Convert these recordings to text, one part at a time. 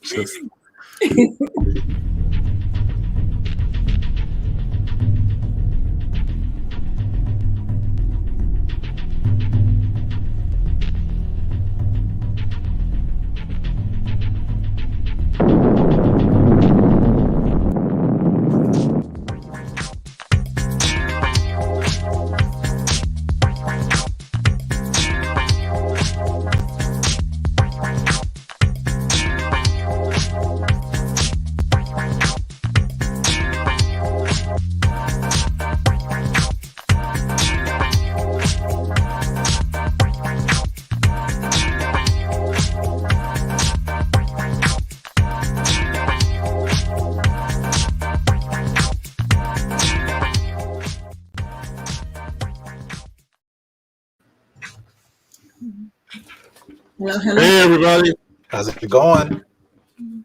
Just Hello, hello. hey everybody, How's it going?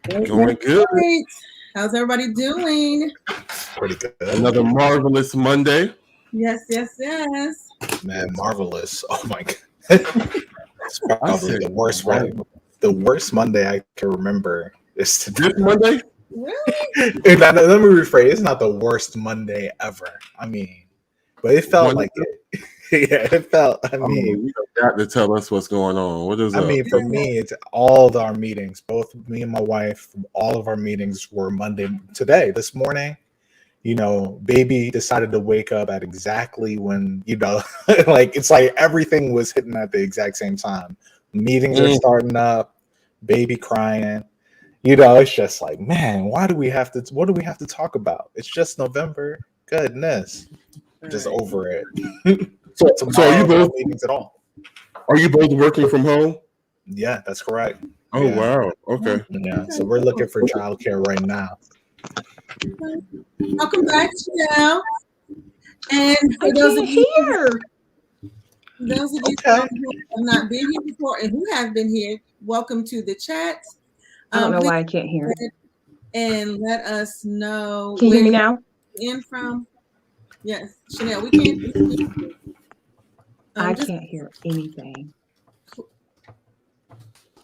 going good. Great. How's everybody doing? Pretty good. Another marvelous Monday. Yes, yes, yes. Man, marvelous. Oh my god. It's probably the worst way. The worst Monday I can remember is today. This Monday? Really? Let me rephrase. It's not the worst Monday ever. I mean, but it felt like it. Yeah, it felt. I mean, you got to tell us what's going on. What is I up? mean, for me, it's all of our meetings. Both me and my wife, all of our meetings were Monday. Today, this morning, you know, baby decided to wake up at exactly when, you know, like it's like everything was hitting at the exact same time. Meetings are starting up, baby crying. You know, it's just like, man, what do we have to talk about? It's just November. Goodness. Just over it. So are you both no meetings at all? Are you both working from home? Yeah, that's correct. Oh Yeah. wow. Okay. Yeah. So we're looking for childcare right now. Welcome back, Chanel. And for I those of can't you hear. who have not been here before and who have been here, welcome to the chat. I don't know why I can't hear. And let us know Can you hear me now? You're in from. Yes, Chanel, we can't hear you. I can't hear anything. Let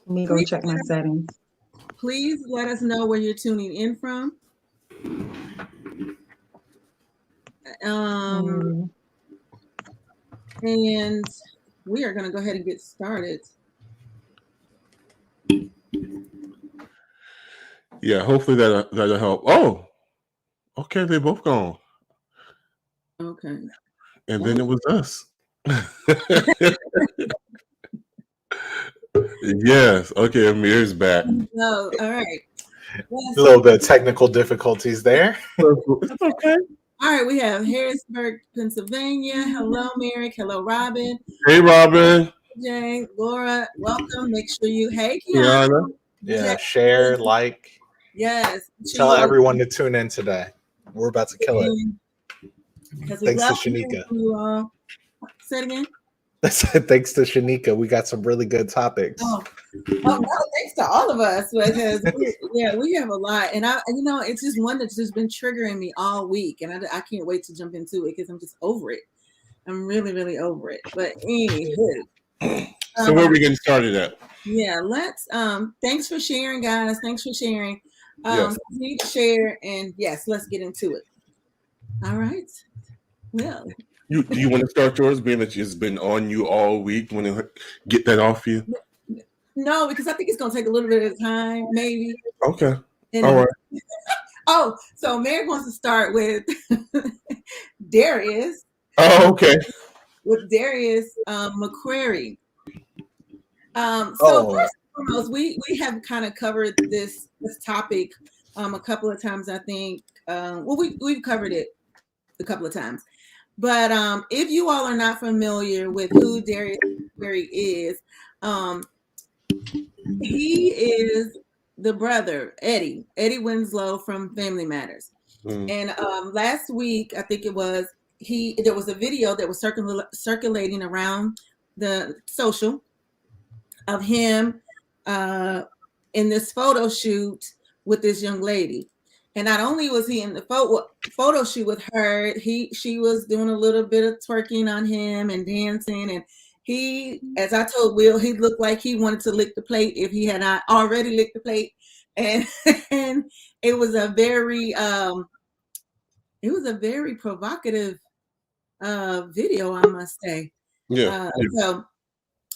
me go check my settings. Please let us know where you're tuning in from. And we are going to go ahead and get started. Yeah, hopefully that'll help. Oh, okay, they both gone. Okay. And then it was us. Yes. Okay, Amir's back. No, all right. A little bit of technical difficulties there. It's okay. All right, we have Harrisburg, Pennsylvania. Hello, Merrick. Hello, Robin. Hey, Robin. Jane, Laura, welcome. Make sure you, hey, Kiana. Yeah, share, like. Yes. Tell everyone to tune in today. We're about to kill it. Thanks to Shanika. Say it again. Thanks to Shanika, we got some really good topics. Oh no, thanks to all of us because we have a lot, and it's just one that's just been triggering me all week, and I can't wait to jump into it because I'm just over it. I'm really, really over it. But anywho, so where are we getting started at? Yeah, let's. Thanks for sharing, guys. Thanks for sharing. Yes. Continue to share, and yes, let's get into it. All right. Well. Do you want to start yours, being that it's been on you all week? Want to get that off you? No, because I think it's going to take a little bit of time, maybe. Okay. All right. Oh, so Mary wants to start with Darius. Oh, okay. With Darius McQuarrie. First and foremost, we have kind of covered this topic a couple of times, I think. We've covered it a couple of times. But if you all are not familiar with who Darius McQuarrie is, he is the brother, Eddie Winslow from Family Matters. And last week, I think it was, there was a video that was circulating around the social of him in this photo shoot with this young lady. And not only was he in the photo shoot with her, she was doing a little bit of twerking on him and dancing, and He, as I told Will, he looked like he wanted to lick the plate if he had not already licked the plate. And, and it was a very provocative video, I must say. Yeah. So,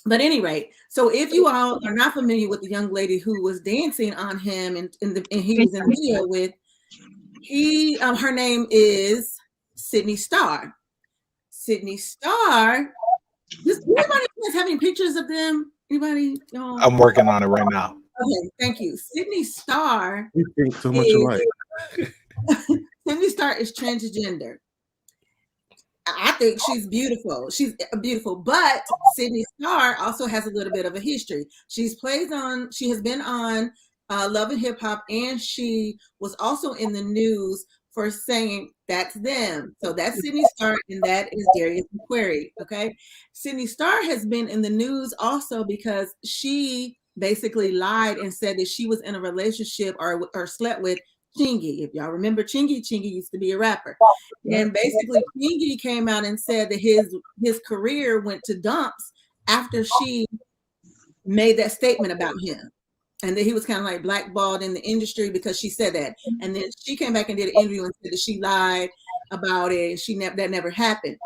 but anyway, so if you all are not familiar with the young lady who was dancing on him and he was in the video with, her name is Sydney Starr. Sydney Starr. Does anybody have any pictures of them? Anybody? I'm working on it right now. Okay, thank you. Sydney Starr. You think so much alike. Sydney Starr is transgender. I think she's beautiful. She's beautiful, but Sydney Starr also has a little bit of a history. She has been on Love and Hip Hop, and she was also in the news for saying that's them. So that's Sydney Starr, and that is Darius McQuarrie. Okay, Sydney Starr has been in the news also because she basically lied and said that she was in a relationship or slept with Chingy. If y'all remember Chingy used to be a rapper. And basically Chingy came out and said that his career went to dumps after she made that statement about him. And that he was kind of like blackballed in the industry because she said that. And then she came back and did an interview and said that she lied about it. That never happened.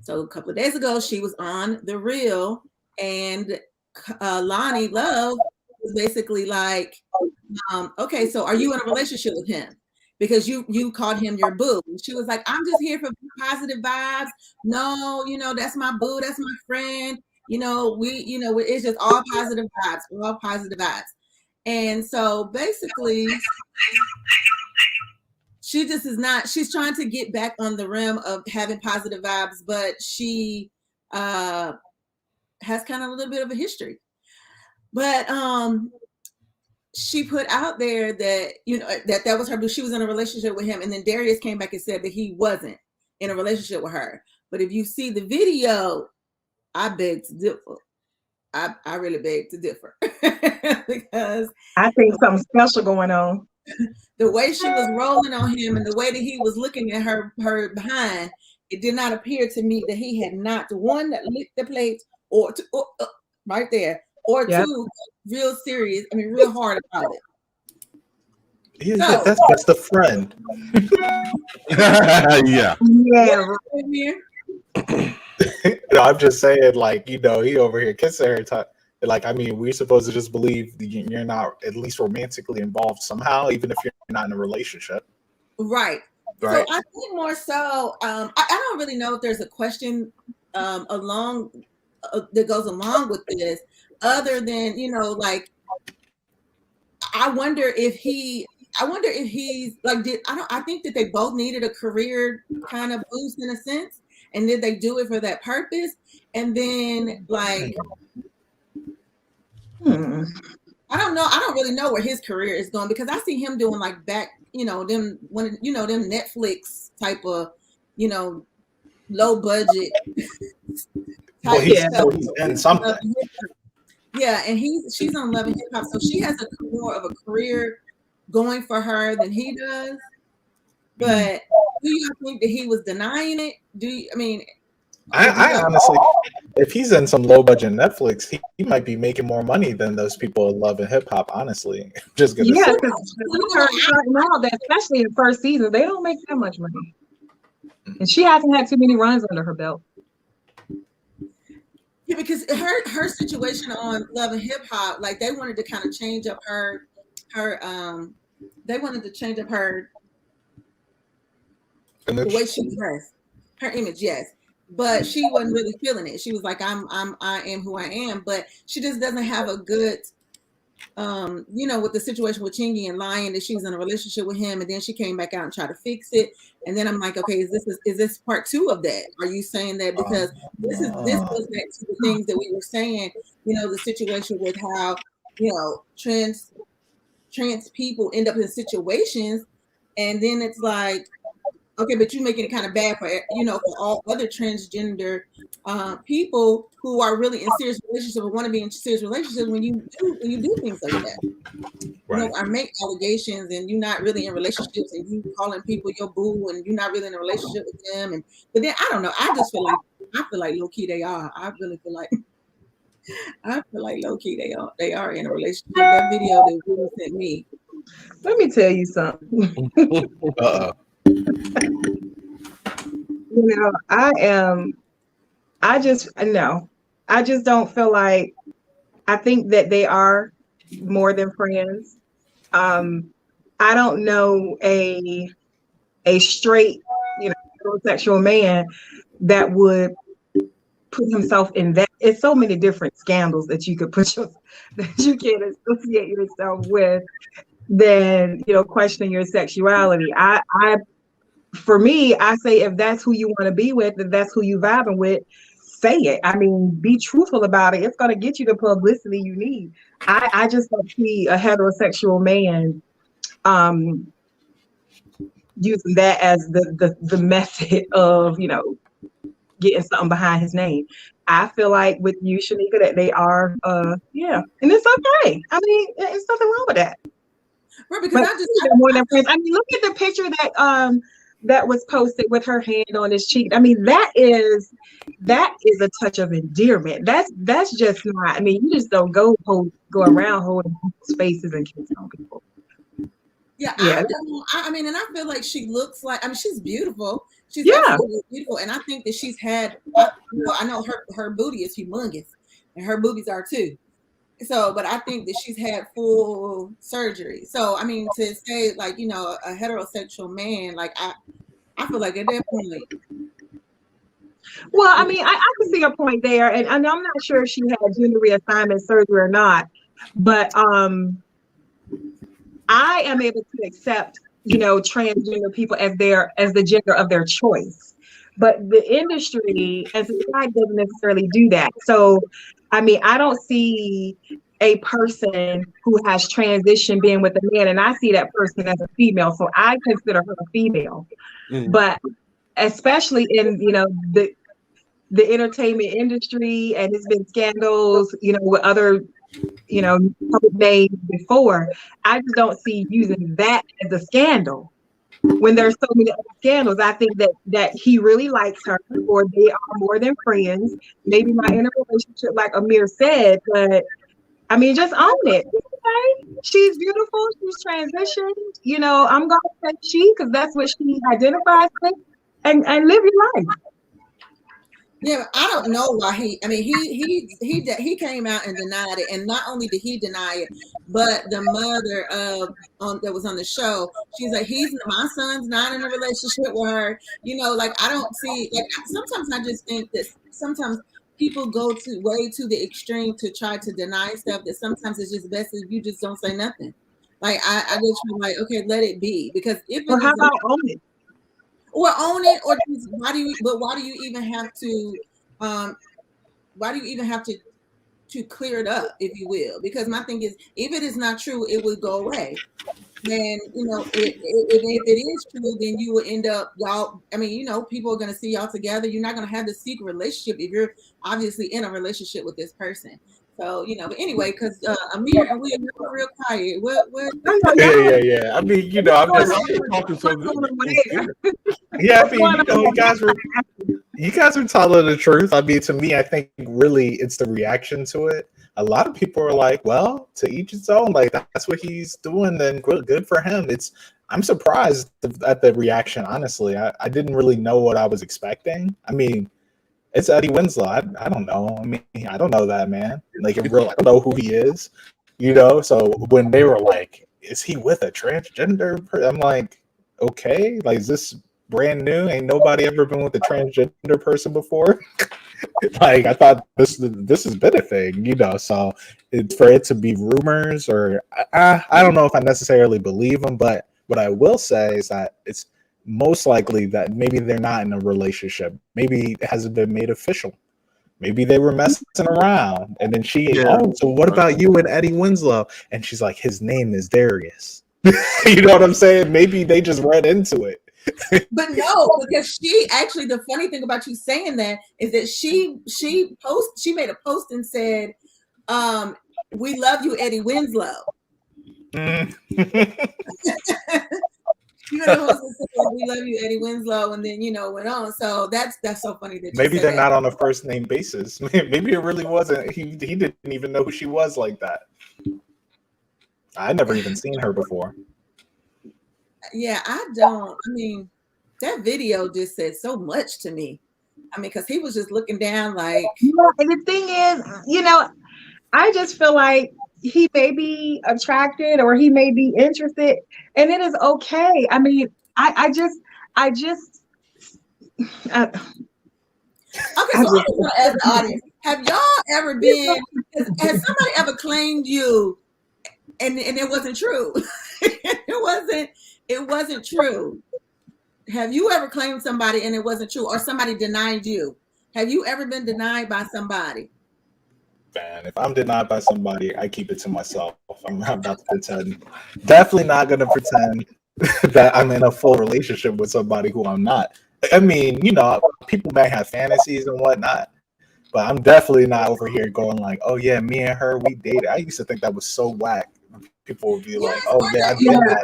So a couple of days ago, she was on The Real, and Lonnie Love was basically like, okay, so are you in a relationship with him? Because you called him your boo. And she was like, I'm just here for positive vibes. No, that's my boo. That's my friend. It's just all positive vibes. And so basically, she just is not, she's trying to get back on the rim of having positive vibes, but she has kind of a little bit of a history. But she put out there that, that was her boo. She was in a relationship with him. And then Darius came back and said that he wasn't in a relationship with her. But if you see the video, I beg to differ. I really beg to differ because I think something special going on. The way she was rolling on him and the way that he was looking at her behind, it did not appear to me that he had not one that licked the plate or right there, or two real serious. I mean, real hard about it. Yeah, that's the friend. Yeah. I'm just saying, like, he over here kissing her. Like, I mean, we're supposed to just believe you're not at least romantically involved somehow, even if you're not in a relationship. Right. So I think more so, I don't really know if there's a question that goes along with this, other than, like, I wonder if he's like, I think that they both needed a career kind of boost in a sense. And did they do it for that purpose? And then, like, I don't know. I don't really know where his career is going, because I see him doing like them Netflix type of, low budget. He's in something. Yeah, and she's on Love and Hip Hop, so she has more of a career going for her than he does. But do you think that he was denying it? I honestly, if he's in some low budget Netflix, he might be making more money than those people in Love and Hip Hop. Honestly, just gonna say. Because now that, especially in the first season, they don't make that much money, and she hasn't had too many runs under her belt. Yeah, because her situation on Love and Hip Hop, like, they wanted to kind of change up her they wanted to change up her image. The way she dressed, her image, yes. But she wasn't really feeling it. She was like, I am who I am. But she just doesn't have a good, with the situation with Chingy and lying that she was in a relationship with him, and then she came back out and tried to fix it. And then I'm like, okay, is this part 2 of that? Are you saying that because this goes back to the things that we were saying, the situation with how, trans people end up in situations, and then it's like, okay, but you're making it kind of bad for for all other transgender people who are really in serious relationships or want to be in serious relationships when you do things like that. Right. I make allegations and you're not really in relationships, and you calling people your boo and you're not really in a relationship with them. But then I don't know. I just feel like I feel like low key they are. I really feel like low key they are in a relationship. That video that Will sent me. Let me tell you something. Uh-oh. I just don't feel like, I think that they are more than friends. I don't know a straight, heterosexual man that would put himself in that. It's so many different scandals that you could that you can associate yourself with than, questioning your sexuality. For me, I say, if that's who you want to be with, if that's who you vibing with, say it. I mean, be truthful about it. It's going to get you the publicity you need. I just don't see a heterosexual man using that as the method of, getting something behind his name. I feel like with you, Shanika, that they are, and it's okay. I mean, there's nothing wrong with that. Right, because but more than friends. I mean, look at the picture that was posted with her hand on his cheek. I mean, that is a touch of endearment. That's just not. I mean, you just don't go around holding people's faces and kissing on people. Yeah. I mean, and I feel like she looks like. I mean, she's beautiful. She's absolutely beautiful, and I think that she's had. I know her booty is humongous, and her boobies are too. So, but I think that she's had full surgery. So, I mean, to say like, a heterosexual man, like I feel like at that point. Well, I mean, I can see a point there, and I'm not sure if she had gender reassignment surgery or not, but I am able to accept, transgender people as the gender of their choice. But the industry and society doesn't necessarily do that. So, I mean, I don't see a person who has transitioned being with a man, and I see that person as a female. So I consider her a female. But especially in, the entertainment industry, and it's been scandals, with other, public names before. I just don't see using that as a scandal. When there's so many other scandals, I think that he really likes her, or they are more than friends. Maybe not in a relationship, like Amir said, but I mean, just own it. Okay, she's beautiful. She's transitioned. I'm gonna say she, because that's what she identifies with, and live your life. Yeah, I don't know why he came out and denied it, and not only did he deny it, but the mother that was on the show, she's like, my son's not in a relationship with her. Like I don't see, like sometimes I just think that sometimes people go way to the extreme to try to deny stuff that sometimes it's just best if you just don't say nothing. Like I just feel like, okay, let it be, because if well, how about own it? Or own it, or just, why do you even have to clear it up, if you will? Because my thing is, if it is not true, it will go away. And if it is true, then you will end up, y'all. I mean, people are gonna see y'all together. You're not gonna have the secret relationship if you're obviously in a relationship with this person. So, but anyway, because Amir and William are real quiet. What? Yeah. I mean, I'm just talking so good. Yeah, I mean, you guys are telling the truth. I mean, to me, I think really it's the reaction to it. A lot of people are like, well, to each his own. Like, that's what he's doing, then good for him. I'm surprised at the reaction, honestly. I didn't really know what I was expecting. I mean, it's Eddie Winslow. I don't know. I mean, I don't know that man. Like, I don't know who he is, So when they were like, is he with a transgender person? I'm like, okay, like, is this brand new? Ain't nobody ever been with a transgender person before? Like, I thought this has been a thing, So for it to be rumors, or I don't know if I necessarily believe them, but what I will say is that it's most likely that maybe they're not in a relationship. Maybe it hasn't been made official. Maybe they were messing around, and then so what about you and Eddie Winslow? And she's like, his name is Darius. You know what I'm saying? Maybe they just read into it. But no, because she actually, the funny thing about you saying that is that she made a post and said, we love you, Eddie Winslow. You were the hostess said, "We love you, Eddie Winslow," and then went on. So that's so funny that maybe you they're said not that. on a first name basis. Maybe it really wasn't. He didn't even know who she was like that. I never even seen her before. Yeah, I don't. I mean, that video just said so much to me. I mean, because he was just looking down like. And the thing is, I just feel like he may be attracted or he may be interested, and it is okay. I mean, I just. Okay, so I just want to ask the audience: have y'all ever been? Has somebody ever claimed you, and it wasn't true? It wasn't true. Have you ever claimed somebody and it wasn't true, or somebody denied you? Have you ever been denied by somebody? Man, if I'm denied by somebody, I keep it to myself. I'm not about to pretend. Definitely not going to pretend that I'm in a full relationship with somebody who I'm not. I mean, people may have fantasies and whatnot, but I'm definitely not over here going like, oh yeah, me and her, we dated. I used to think that was so whack. People would be like, oh yeah, I've been that.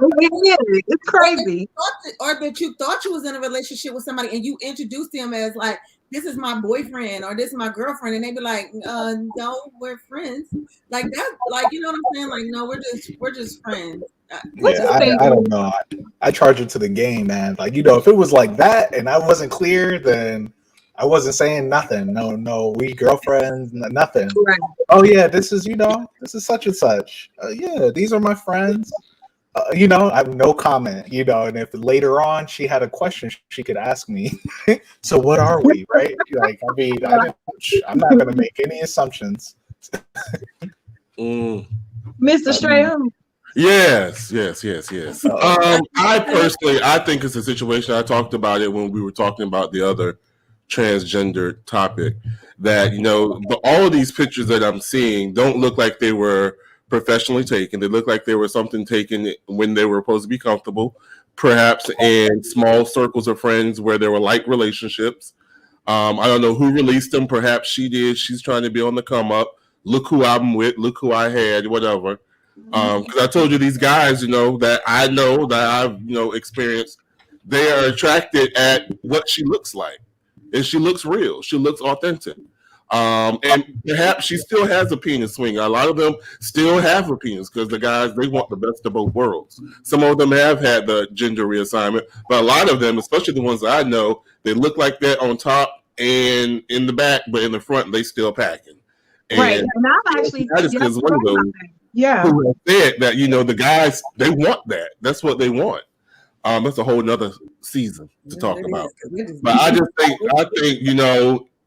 It's crazy. Or that you thought you was in a relationship with somebody and you introduced them as like, this is my boyfriend or this is my girlfriend, and they be like, no, we're friends. Like that, like you know what I'm saying? Like, no, we're just friends. Yeah, I don't know. I charge it to the game, man. Like, if it was like that and I wasn't clear, then I wasn't saying nothing. No, we girlfriends, nothing. Right. Oh yeah, this is such and such. Yeah, these are my friends. I have no comment. And if later on she had a question, she could ask me. So what are we, right? Like, I mean, I'm not going to make any assumptions. Mr. Strayhorn. Yes. I personally, I think it's a situation. I talked about it when we were talking about the other transgender topic, that but all of these pictures that I'm seeing don't look like they were professionally taken. They look like they were something taken when they were supposed to be comfortable, perhaps in small circles of friends where there were like relationships. I don't know who released them. Perhaps she did. She's trying to be on the come up. Look who I'm with. Look who I had. Whatever. Because I told you these guys, that I know that I've experienced. They are attracted at what she looks like. And she looks real. She looks authentic. And perhaps she still has a penis swing. A lot of them still have a penis because the guys, they want the best of both worlds. Some of them have had the gender reassignment, but a lot of them, especially the ones that I know, they look like that on top and in the back, but in the front, they still packing. And right. And I'm actually that is because one of those who have said that, the guys, they want that. That's what they want. That's a whole nother season to talk about. But I think,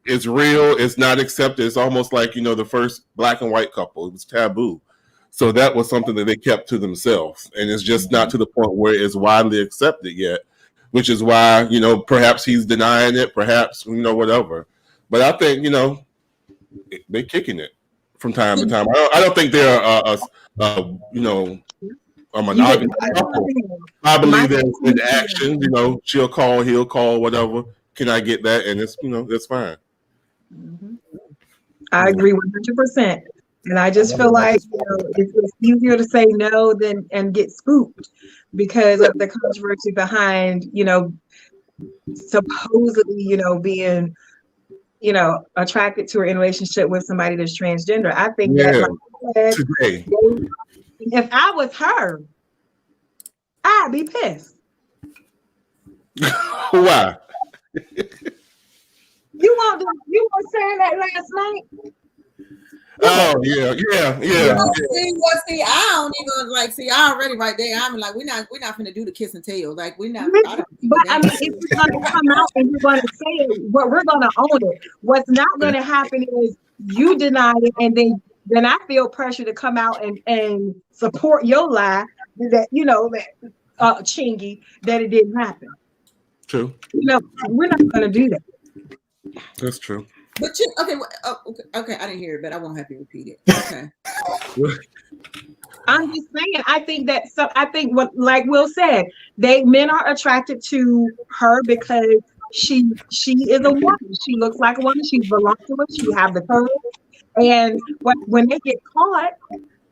it's real. It's not accepted. It's almost like, the first black and white couple. It was taboo. So that was something that they kept to themselves. And it's just not to the point where it's widely accepted yet, which is why, perhaps he's denying it, perhaps, whatever. But I think, they're kicking it from time to time. I don't think they're a monogamous couple. I believe that in action, she'll call, he'll call, whatever. Can I get that? And it's, that's fine. I agree 100%. And I just feel like it's easier to say no than and get spooked because of the controversy behind, supposedly, being, attracted to or in a relationship with somebody that's transgender. I think that today, if I was her, I'd be pissed. Why? You were saying that last night? Oh yeah. See, I don't even I already right there. I'm like, we're not gonna do the kiss and tell. Like we're not. But I mean, if you're gonna come out and you're gonna say it, we're gonna own it. What's not gonna happen is you deny it, and then I feel pressure to come out and support your lie that that Chingy that it didn't happen. True. We're not gonna do that. That's true. But okay, I didn't hear it, but I won't have to repeat it. Okay. I'm just saying. I think what, like Will said, men are attracted to her because she is a woman. She looks like a woman. She belongs to us. She have the courage. And when they get caught,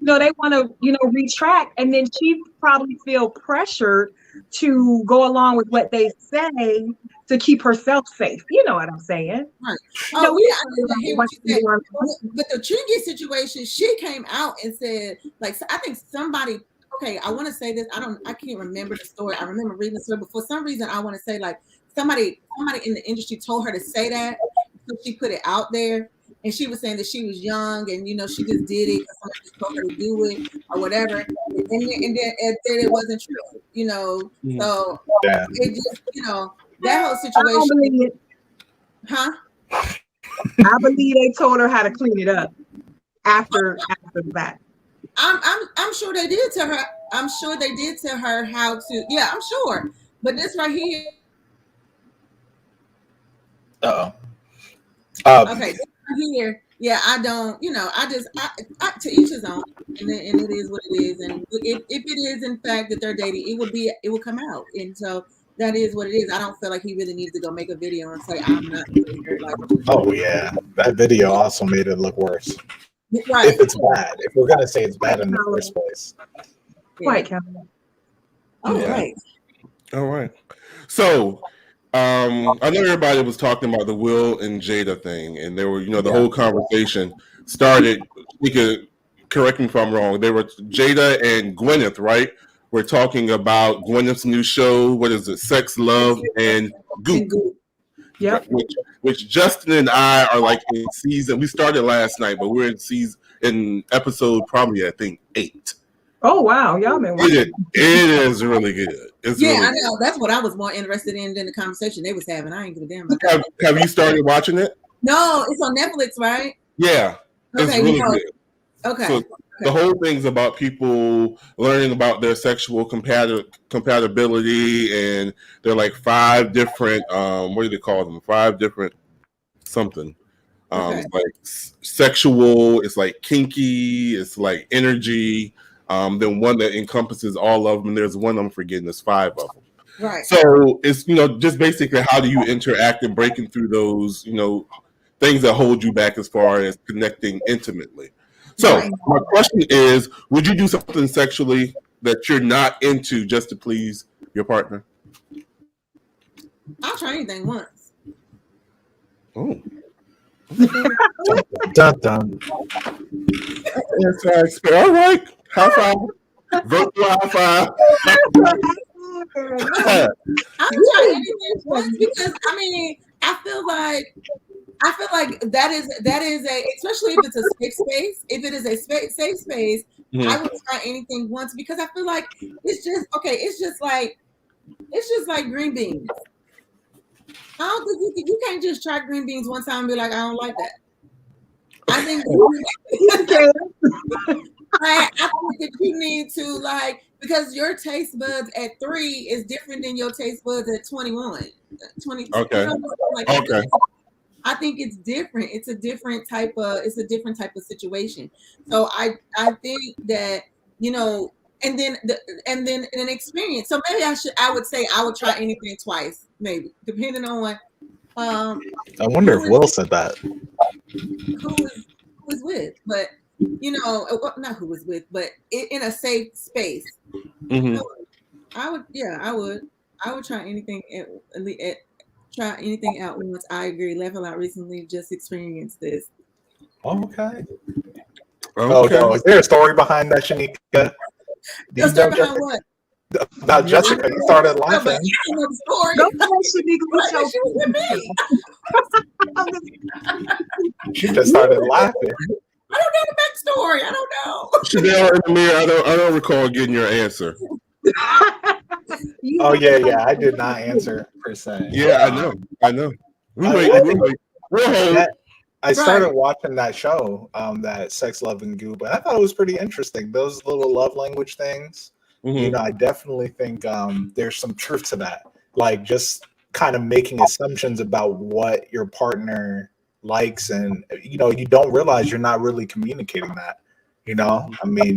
they want to retract, and then she probably feel pressured to go along with what they say to keep herself safe. You know what I'm saying? Right. You know, I didn't hear what you said. But the Trinity situation, she came out and said, like, I think somebody. Okay, I want to say this. I can't remember the story. I remember reading the story, but for some reason, I want to say like somebody in the industry told her to say that, so she put it out there, and she was saying that she was young and she just did it because somebody just told her to do it or whatever, and then it wasn't true, So Yeah. it just that whole situation. Huh? I believe they told her how to clean it up after that. I'm sure they did tell her. I'm sure they did tell her how to. Yeah, I'm sure. But this right here. Okay, this right here. Yeah, I don't. I to each his own, and it is what it is. And if it is in fact that they're dating, it will come out, and so that is what it is. I don't feel like he really needs to go make a video and say I'm not here. Like, oh yeah, that video also made it look worse. Right. If it's bad, if we're gonna say it's bad in the first place. Quite, Kevin. Right. All right. So, I know everybody was talking about the Will and Jada thing, and they were, the whole conversation started. You could correct me if I'm wrong. They were Jada and Gwyneth, right? We're talking about Gwyneth's new show. What is it? Sex, Love, and Goop. Yeah. Which Justin and I are like in season. We started last night, but we're in episode probably I think 8. Oh wow, y'all been watching. It is really good. It's really I know. That's what I was more interested in than the conversation they was having. I ain't give a damn. Have you started watching it? No, it's on Netflix, right? Yeah, it's really good. Okay. So the whole thing's about people learning about their sexual compatibility, and they're like 5 different. What do they call them? 5 different something. It's like sexual. It's like kinky. It's like energy. Then one that encompasses all of them. There's one I'm forgetting. There's 5 of them. Right. So it's just basically how do you interact and breaking through those things that hold you back as far as connecting intimately. So my question is, would you do something sexually that you're not into just to please your partner? I'll try anything once. Oh. Dun, dun. All right. High five. Virtual high five. I'll try anything once because I feel like that is a, especially if it's a safe space. If it is a safe space, I would try anything once because I feel like it's just okay. It's just like green beans. I don't think you can't just try green beans one time and be like, I don't like that. I think I think that you need to because your taste buds at 3 is different than your taste buds at 21. 20. Okay. Okay. I think it's different. It's a different type of situation. So I think that and then an experience. So maybe I would say I would try anything twice, maybe depending on. I wonder if Will said that. Who was with, but not who was with, but in a safe space. Mm-hmm. So I would try anything. Try anything out once. I agree. Laugh a lot recently just experienced this. Okay. Oh no, is there a story behind that, Shanika? The story behind what? About Jessica, you started laughing. I know the story. She was with me. She just started laughing. I don't know the backstory. I don't know. Chanel in the mirror. I don't recall getting your answer. Oh yeah. I did not answer per se. Yeah, I know. I started watching that show, that Sex, Love, and Goop, and I thought it was pretty interesting. Those little love language things. Mm-hmm. I definitely think there's some truth to that. Like just kind of making assumptions about what your partner likes, and you don't realize you're not really communicating that.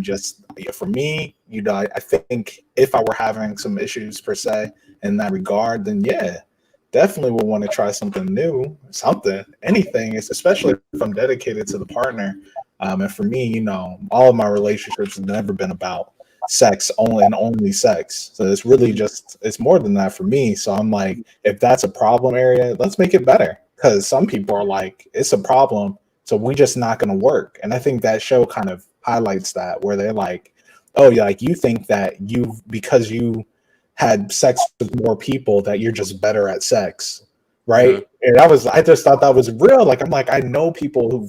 Just for me, I think if I were having some issues per se in that regard, then yeah, definitely would want to try something new, anything. It's especially if I'm dedicated to the partner. And for me, all of my relationships have never been about sex only and only sex. So it's really just, it's more than that for me. So I'm like, if that's a problem area, let's make it better. Because some people are like, it's a problem, so we're just not going to work. And I think that show kind of highlights that, where they're like, oh, yeah, like you think that because you had sex with more people, that you're just better at sex, right? And I just thought that was real. Like, I'm like, I know people who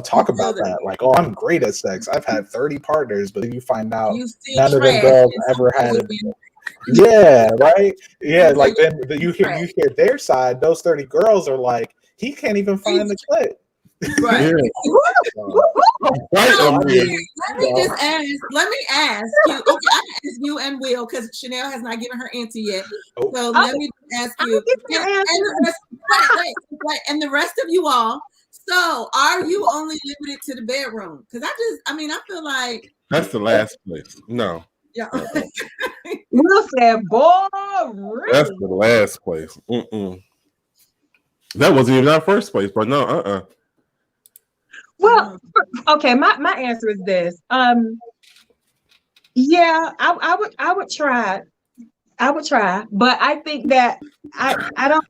talk about that, like, oh, I'm great at sex, I've had 30 partners, but then you find out none of them girls ever had yeah, right, yeah, like then you hear their side. Those 30 girls are like, he can't even find the clit. Right. Right. Let me ask you. Okay, I ask you and Will, because Chanel has not given her answer yet. So let me ask you. And the rest of you all. So are you only limited to the bedroom? Because I feel like that's the last place. No. Yeah. Will said, boy, really? That's the last place. That wasn't even our first place, but no, Well, okay, my answer is this. Yeah, I would try. But I think that I don't.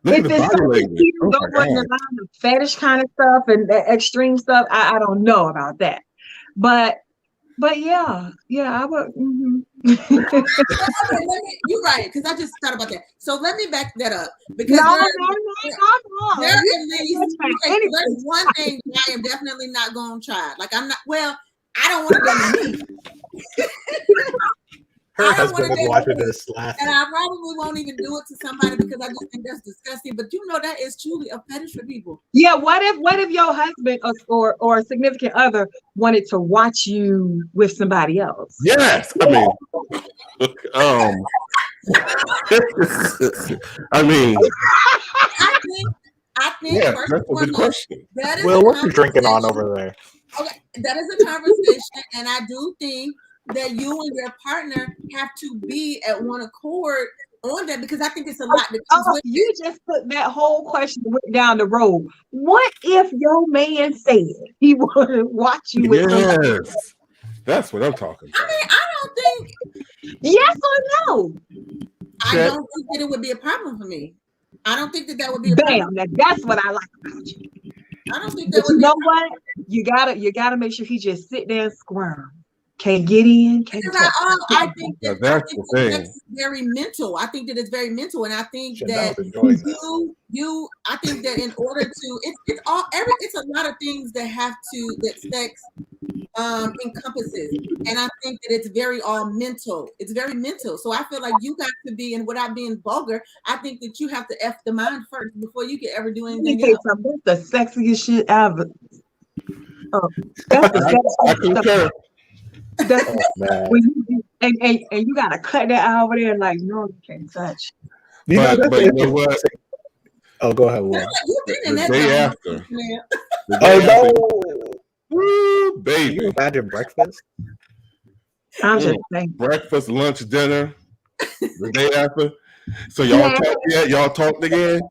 If it's something people don't run the line of fetish kind of stuff and extreme stuff, I don't know about that. But yeah, I would. You're right, because I just thought about that. So let me back that up, because there's one thing that I am definitely not going to try. Like, I'm not. Well, I don't want to go to me. Her husband is watching this laughing. And I probably won't even do it to somebody, because I just think that's disgusting. But that is truly a fetish for people. Yeah, what if your husband or a significant other wanted to watch you with somebody else? Yes, I mean, I think yeah, first that's a good question. Well, what you drinking on over there? Okay, that is a conversation, and I do think that you and your partner have to be at one accord on that, because I think it's a lot that comes with you just put that whole question down the road. What if your man said he would watch you with somebody? That's what I'm talking about. I mean, I don't think yes or no. I don't think that it would be a problem for me. I don't think that would be a problem. That's what I like about you. I don't think that would be what? You gotta make sure he just sit there and squirm. Can't get in. I think that's very mental. I think that it's very mental, and I think that you. I think that in order to, it's a lot of things that sex encompasses, and I think that it's very all mental. It's very mental. So I feel like you got to be, and without being vulgar, I think that you have to F the mind first before you can ever do anything else. That's the sexiest shit ever. That's the sexiest stuff. And you gotta cut that out over there, like, no, you can't touch. But you know what? Oh, go ahead, Will. The day after. No. Woo, baby. Can you imagine breakfast? I'm just saying. Breakfast, lunch, dinner. The day after. So y'all talked yet? Y'all talked again?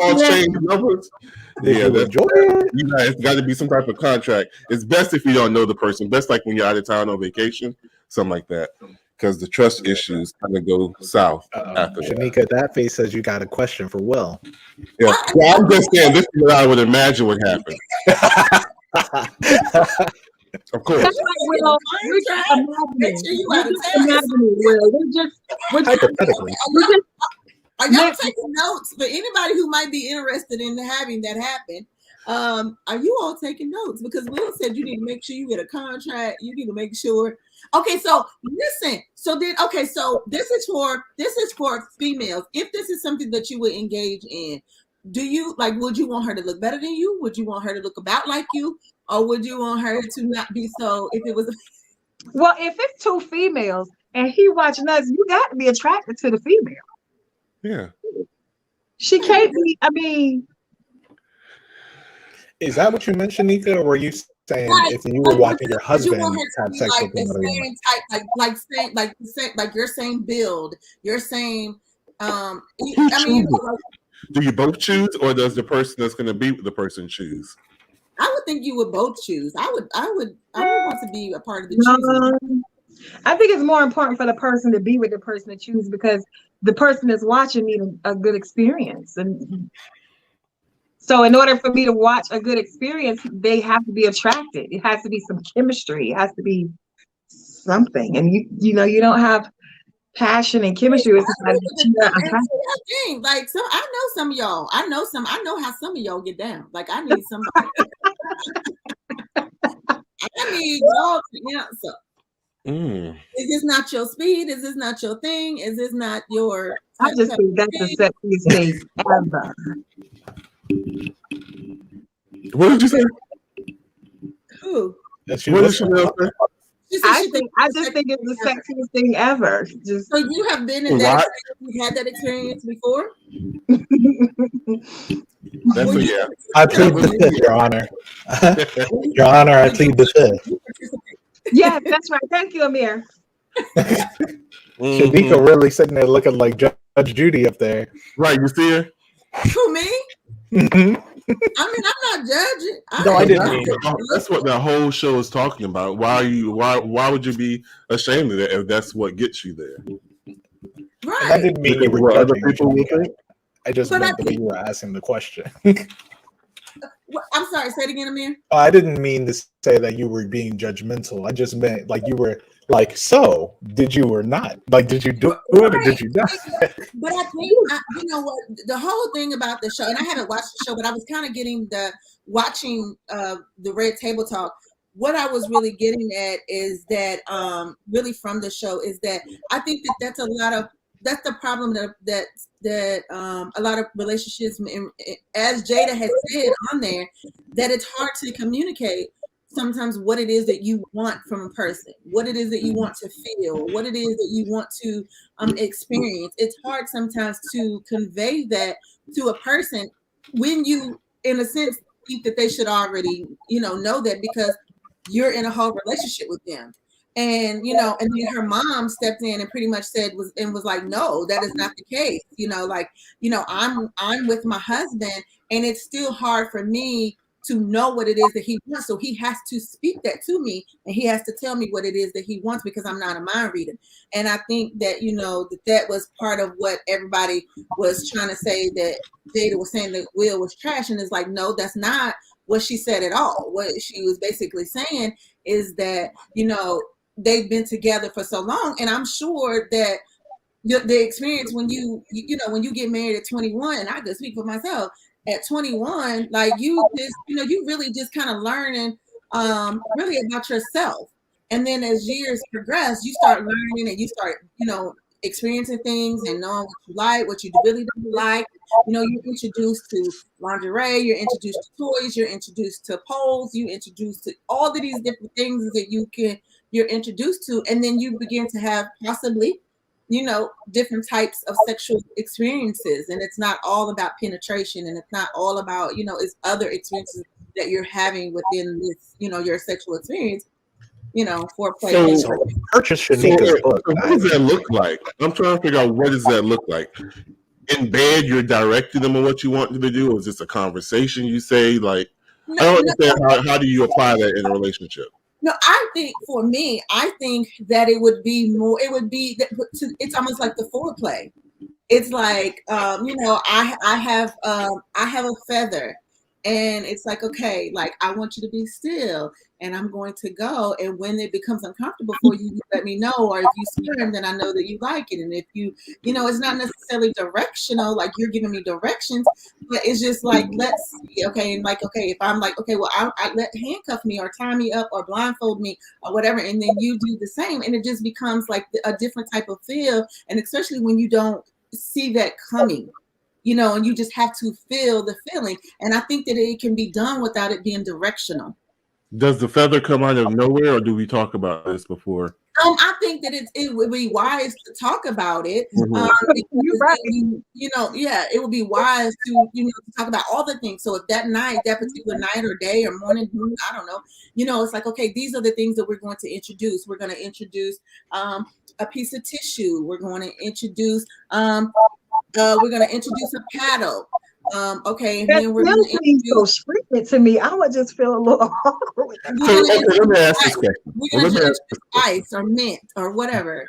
All change numbers. Yeah, it's got to be some type of contract. It's best if you don't know the person. Best like when you're out of town on vacation, something like that, because the trust issues kind of go south after Shanika, that face says you got a question for Will. Yeah, well, I'm just saying this is what I would imagine would happen. Of course. Will, we're hypothetically. Are y'all taking notes? For anybody who might be interested in having that happen, are you all taking notes? Because Will said you need to make sure you get a contract. You need to make sure. Okay, so listen. So this is for females. If this is something that you would engage in, would you want her to look better than you? Would you want her to look about like you? Or would you want her to not be so, if it was well, if it's two females and he watching us, you got to be attracted to the female. Yeah. She can't be, I mean. Is that what you mentioned, Nika? Or were you saying if you were watching your husband have sex with another woman? Like your same build, your same do you both choose, or does the person that's going to be with the person choose? I would think you would both choose. I would want to be a part of the choosing. I think it's more important for the person to be with the person to choose, because the person that's watching need a good experience. And so in order for me to watch a good experience, they have to be attracted. It has to be some chemistry. It has to be something. And you don't have passion and chemistry. It's like, like, so I know some of y'all. I know how some of y'all get down. Like, I need somebody. I need y'all to answer. Is this not your speed? Is this not your thing? Is this not your? I just think that's the sexiest thing ever. What did you say? Who? What did Chanel say? I just think it's the sexiest thing ever. So you have been in that experience? You had that experience before? That's a yeah. I plead the fifth, Your Honor. Your Honor, I plead the fifth. Yes, that's right. Thank you, Amir. Shanika really sitting there looking like Judge Judy up there. Right, you see her? Who, me? Mm-hmm. I mean, I'm not judging. I didn't. That's what the whole show is talking about. Why would you be ashamed of that if that's what gets you there? Right. I didn't mean you were other judging. people would think. I just meant that you were asking the question. I'm sorry. Say it again, Amir. I didn't mean to say that you were being judgmental. I just meant like you were like, so did you or not? Like, did you do it or did you not? But I think, you know what, the whole thing about the show, and I haven't watched the show, but I was kind of watching the Red Table Talk. What I was really getting at is that really from the show is that I think that's the problem that a lot of relationships, as Jada has said on there, that it's hard to communicate sometimes what it is that you want from a person, what it is that you want to feel, what it is that you want to experience. It's hard sometimes to convey that to a person when you, in a sense, think that they should already, know that because you're in a whole relationship with them. And and then her mom stepped in and pretty much was like, no, that is not the case. I'm with my husband, and it's still hard for me to know what it is that he wants. So he has to speak that to me, and he has to tell me what it is that he wants, because I'm not a mind reader. And I think that that was part of what everybody was trying to say, that Jada was saying that Will was trash, and it's like, no, that's not what she said at all. What she was basically saying is that they've been together for so long, and I'm sure that the experience when you get married at 21, and I could speak for myself, at 21, like you just you really just kind of learning really about yourself. And then as years progress, you start learning and you start experiencing things and knowing what you like, what you really don't like. You're introduced to lingerie, you're introduced to toys, you're introduced to poles, you're introduced to all of these different things that you're introduced to, and then you begin to have possibly different types of sexual experiences. And it's not all about penetration, and it's not all about it's other experiences that you're having within this your sexual experience, foreplay. So purchase Shanika's book. What does that look like? I'm trying to figure out, what does that look like? In bed, you're directing them on what you want them to do, or is this a conversation you say? Like, I don't understand how do you apply that in a relationship? No, I think for me, I think that it's almost like the foreplay. It's like, I have a feather, and it's like, okay, like, I want you to be still, and I'm going to go. And when it becomes uncomfortable for you, you let me know. Or if you squirm, then I know that you like it. And if it's not necessarily directional, like you're giving me directions, but it's just like, let's see, okay. And like, okay, if I'm like, okay, well, I let handcuff me or tie me up or blindfold me or whatever. And then you do the same. And it just becomes like a different type of feel. And especially when you don't see that coming, and you just have to feel the feeling. And I think that it can be done without it being directional. Does the feather come out of nowhere, or do we talk about this before? I think that it would be wise to talk about it. You're right. It would be wise to to talk about all the things. So if that particular night or day or morning, I don't know, it's like, okay, these are the things that we're going to introduce. We're going to introduce a piece of tissue. We're going to introduce a paddle. Okay, and That then we're still going to seems so introduce. stringent to me. I would just feel a little awkward with that. So, okay, let me ask this question. We're going to introduce ice or mint or whatever.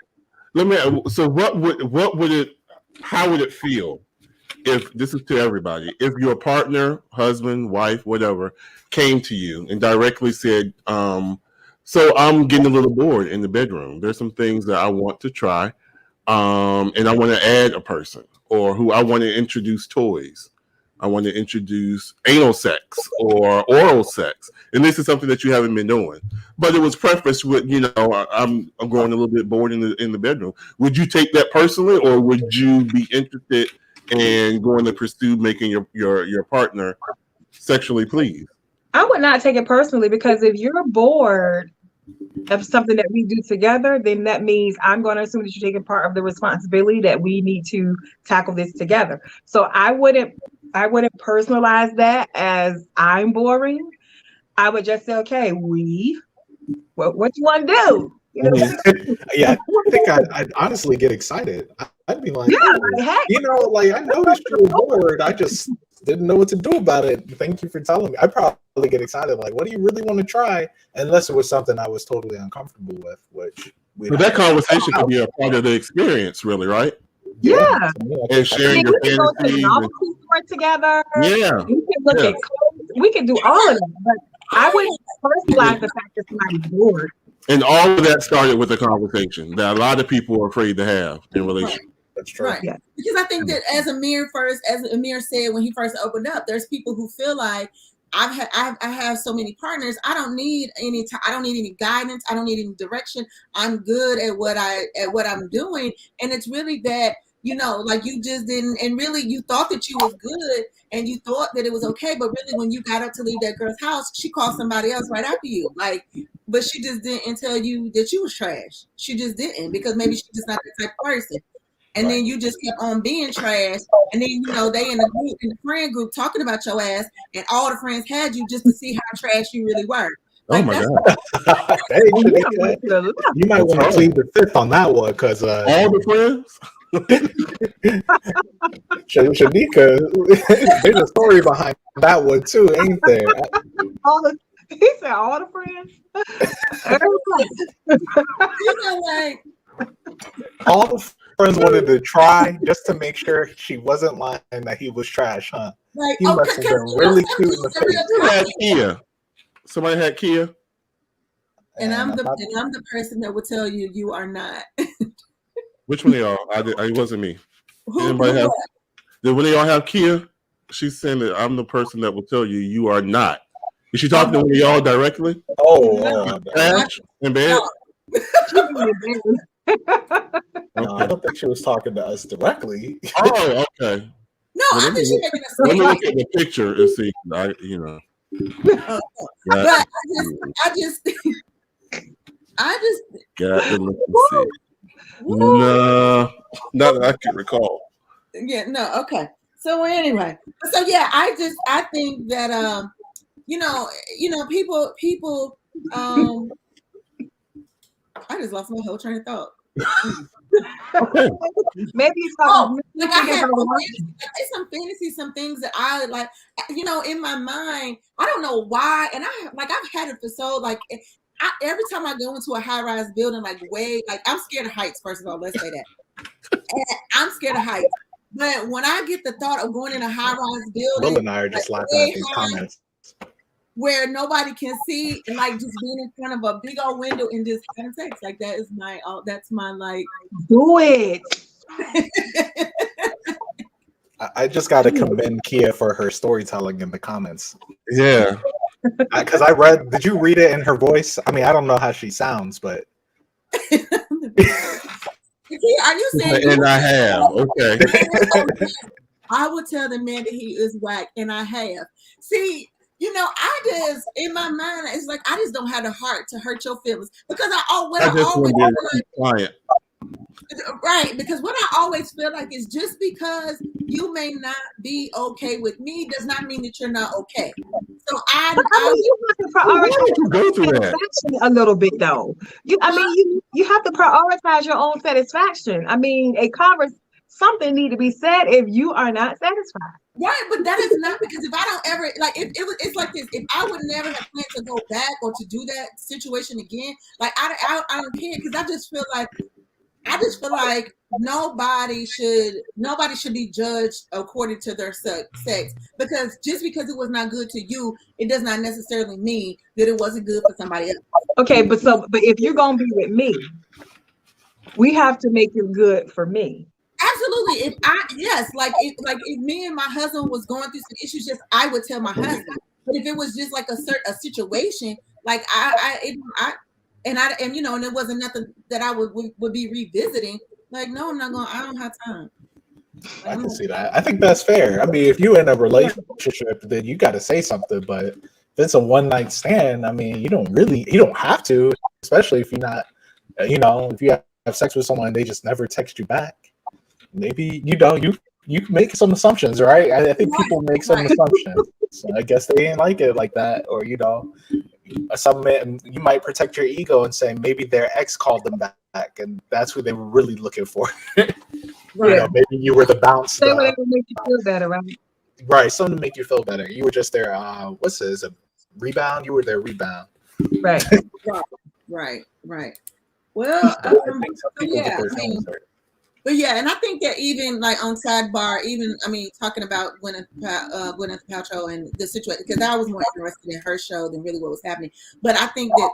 So what would it, how would it feel if, this is to everybody, if your partner, husband, wife, whatever, came to you and directly said, so I'm getting a little bored in the bedroom. There's some things that I want to try, and I want to add a person, or who I want to introduce toys. I want to introduce anal sex or oral sex, and this is something that you haven't been doing. But it was prefaced with, I'm growing a little bit bored in the bedroom. Would you take that personally, or would you be interested in going to pursue making your partner sexually pleased? I would not take it personally, because if you're bored of something that we do together, then that means I'm going to assume that you're taking part of the responsibility that we need to tackle this together. So I wouldn't personalize that as I'm boring. I would just say, okay, what you want to do? You know? Yeah, I think I'd honestly get excited. I'd be like, Yeah, oh, like, I noticed you were bored. I just didn't know what to do about it. Thank you for telling me. I'd probably get excited. Like, what do you really want to try? Unless it was something I was totally uncomfortable with, which that conversation could be a part of the experience, really, right? Yeah. And sharing your we can go to the novelty store together. Yeah. We can look at clothes. We can do all of that. But I wouldn't personalize the fact that somebody's bored. And all of that started with a conversation that a lot of people are afraid to have in relationships. Right. That's true. Right. Yeah. Because I think that as Amir said when he first opened up, there's people who feel like I have so many partners. I don't need any time. I don't need any guidance. I don't need any direction. I'm good at what I'm doing. And it's really that, like you just didn't, and really you thought that you was good and you thought that it was okay. But really when you got up to leave that girl's house, she called somebody else right after you. But she just didn't tell you that you was trash. She just didn't, because maybe she's just not that type of person. And then you just kept on being trash. And then, they in the friend group talking about your ass, and all the friends had you just to see how trash you really were. Like, oh my God. Hey, you might want to plead the fifth on that one, because all the friends? Shanika, there's a story behind that one too, ain't there? He said all the friends. All the friends wanted to try just to make sure she wasn't lying that he was trash, huh? Like, he must have been really cute in the face. Who had Kia? Somebody had Kia? And I'm the person that will tell you you are not. Which one of y'all? It wasn't me. Did when they all have Kia? She's saying that I'm the person that will tell you you are not. Is she talking to one of y'all directly? Ash in bed? No, I don't think she was talking to us directly. Oh, okay. No, I think she's making a Let me look at the picture and see. But I just got to look and see. No, not that I can recall. Yeah, no, okay. So anyway, I think that people I just lost my whole train of thought. Okay. Maybe it's some fantasies, some things that I like, in my mind. I don't know why, and I've had it for so every time I go into a high-rise building, I'm scared of heights. First of all, let's say that. And I'm scared of heights, but when I get the thought of going in a high-rise building, Will and I are just laughing at these comments. Where nobody can see, and just being in front of a big old window and just having sex, that's my do it. I just got to commend Kia for her storytelling in the comments. Yeah, because did you read it in her voice? I mean, I don't know how she sounds, but are you saying? And I have. Okay. I will tell the man that he is whack, and I have. See. I just, in my mind, it's like I just don't have the heart to hurt your feelings, because I always quiet. Right, because what I always feel like is just because you may not be okay with me does not mean that you're not okay. So you have to prioritize a little bit, though. You have to prioritize your own satisfaction. I mean, something need to be said if you are not satisfied. Right, but that is not, because if I don't ever, like, it's like this. If I would never have planned to go back or to do that situation again, like I don't care, because I just feel like nobody should be judged according to their sex, because just because it was not good to you, it does not necessarily mean that it wasn't good for somebody else. Okay, but if you're gonna be with me, we have to make it good for me. Absolutely. If me and my husband was going through some issues, just I would tell my husband. But if it was just like a situation, like and it wasn't nothing that I would be revisiting. Like, no, I'm not going. I don't have time. I can see that. I think that's fair. I mean, if you're in a relationship, then you got to say something. But if it's a one night stand, I mean, you don't have to, especially if you're not, if you have sex with someone and they just never text you back. Maybe you make some assumptions, right? I think people make some assumptions. So I guess they didn't like it like that, or you might protect your ego and say maybe their ex called them back, and that's who they were really looking for. Right. Maybe you were the bounce. Say whatever makes you feel better, right? Right, something to make you feel better. You were just their what's this? A rebound? You were their rebound. Right. Right. Well, but yeah, and I think that even like on sidebar, talking about Gwyneth Paltrow and the situation, because I was more interested in her show than really what was happening. But I think that,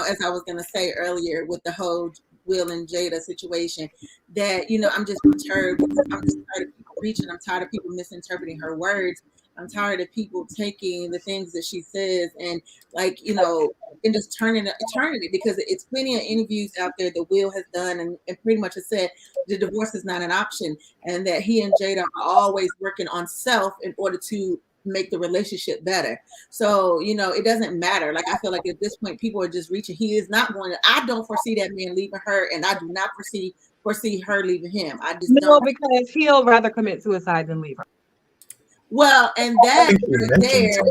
as I was going to say earlier with the whole Will and Jada situation, that, I'm just perturbed because I'm just tired of people reaching. I'm tired of people misinterpreting her words. I'm tired of people taking the things that she says and and just turning it, because it's plenty of interviews out there that Will has done and pretty much has said the divorce is not an option, and that he and Jada are always working on self in order to make the relationship better. So, it doesn't matter. Like, I feel like at this point, people are just reaching. He is not going to, I don't foresee that man leaving her, and I do not foresee her leaving him. I just don't. Because he'll rather commit suicide than leave her. Well, and that right there,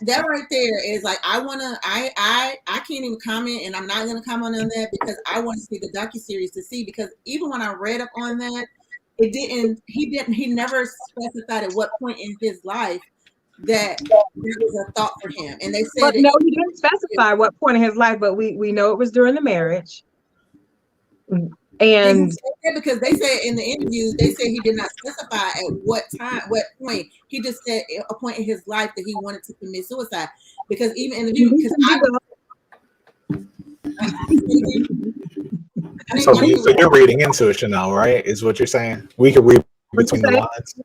that right there is like, I can't even comment, and I'm not going to comment on that because I want to see the docuseries to see, because even when I read up on that, he never specified at what point in his life that there was a thought for him. And they said, no, he didn't specify what point in his life, but we know it was during the marriage. And because they said in the interviews, they said he did not specify at what point. He just said a point in his life that he wanted to commit suicide. Because even in the view, so you're reading into it, Chanel, right? Is what you're saying? We could read between the lines.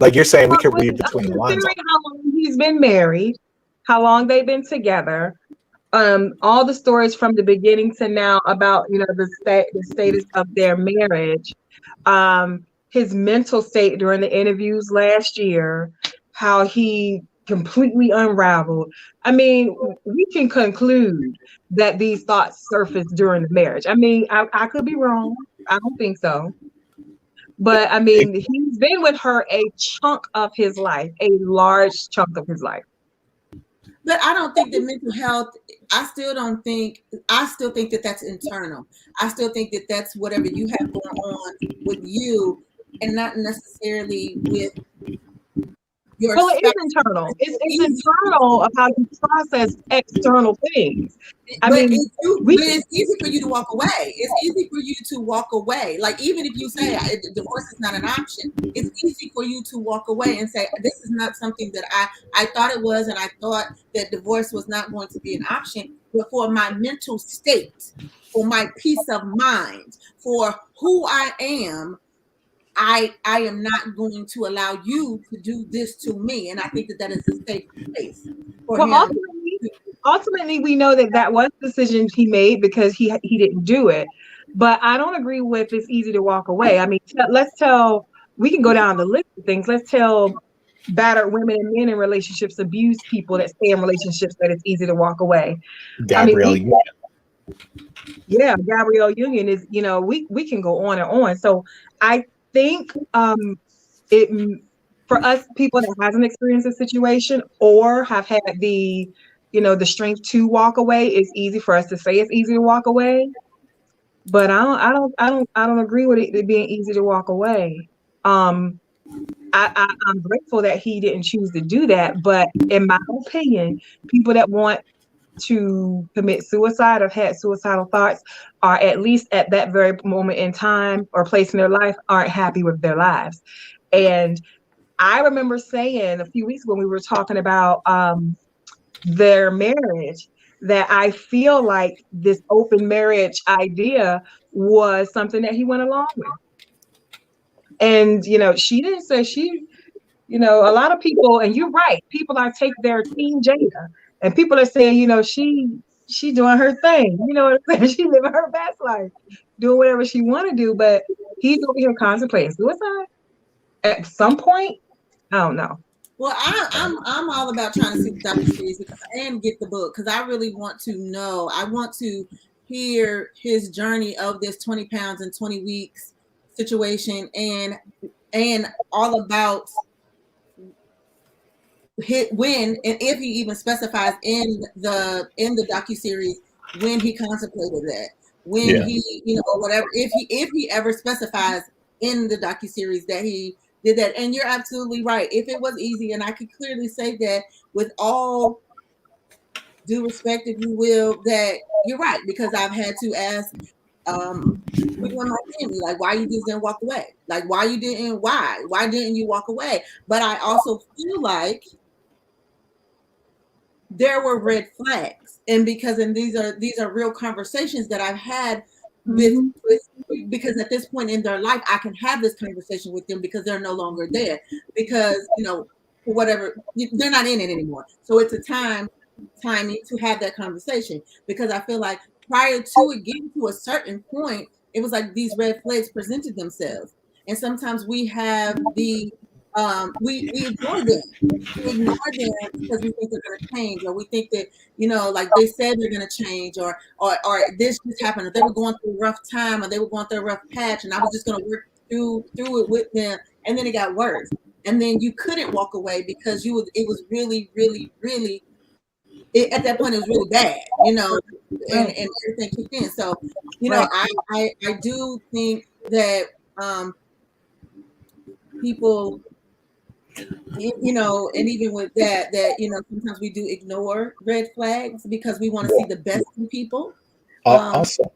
Like you're saying, we could read between the lines. How long he's been married, how long they've been together. All the stories from the beginning to now about the status of their marriage, his mental state during the interviews last year, how he completely unraveled. I mean, we can conclude that these thoughts surfaced during the marriage. I mean, I could be wrong. I don't think so. But I mean, he's been with her a chunk of his life, a large chunk of his life. But I don't think that mental health, I still think that that's internal. I still think that that's whatever you have going on with you, and not necessarily with your Well, it is internal. It's internal of how you process external things. It's easy for you to walk away. It's easy for you to walk away. Like, even if you say divorce is not an option, it's easy for you to walk away and say, this is not something that I thought it was, and I thought that divorce was not going to be an option. But for my mental state, for my peace of mind, for who I am, I am not going to allow you to do this to me. And I think that is a safe place for him. Ultimately, we know that was the decision he made because he didn't do it. But I don't agree with it's easy to walk away. I mean, we can go down the list of things. Let's tell battered women and men in relationships, abused people that stay in relationships, that it's easy to walk away. Gabrielle Union. Yeah, Gabrielle Union is, we can go on and on. So I think for us people that hasn't experienced a situation or have had the strength to walk away, it's easy for us to say it's easy to walk away. But I don't agree with it being easy to walk away. I'm grateful that he didn't choose to do that. But in my opinion, people that want to commit suicide or had suicidal thoughts are, at least at that very moment in time or place in their life, aren't happy with their lives. And I remember saying a few weeks when we were talking about their marriage, that I feel like this open marriage idea was something that he went along with. And, she didn't say a lot of people, and you're right, people are take their Team Jada, and people are saying, she doing her thing. You know what I'm saying? She living her best life, doing whatever she want to do, but he's over here contemplating suicide at some point. I don't know. Well, I'm all about trying to see the docuseries and get the book, because I really want to know. I want to hear his journey of this 20 pounds in 20 weeks situation, and all about when and if he even specifies in the docuseries when he contemplated that, when he whatever, if he ever specifies in the docuseries that he did that. And you're absolutely right. If it was easy, and I could clearly say that with all due respect, if you will, that you're right, because I've had to ask people in my family, like, why you just didn't walk away? Like, why didn't you walk away? But I also feel like there were red flags, and these are real conversations that I've had with because at this point in their life, I can have this conversation with them because they're no longer there, because whatever, they're not in it anymore. So it's a timing to have that conversation, because I feel like prior to it getting to a certain point, it was like these red flags presented themselves, and sometimes we have we ignore them. We ignore them because we think they're going to change, or we think that like they said they're going to change, or this just happened, or they were going through a rough time, or they were going through a rough patch, and I was just going to work through it with them, and then it got worse, and then you couldn't walk away because it was really, really, really. At that point, it was really bad, and everything kicked in. So, I do think that people, and even with that sometimes we do ignore red flags because we want to see the best in people. Also,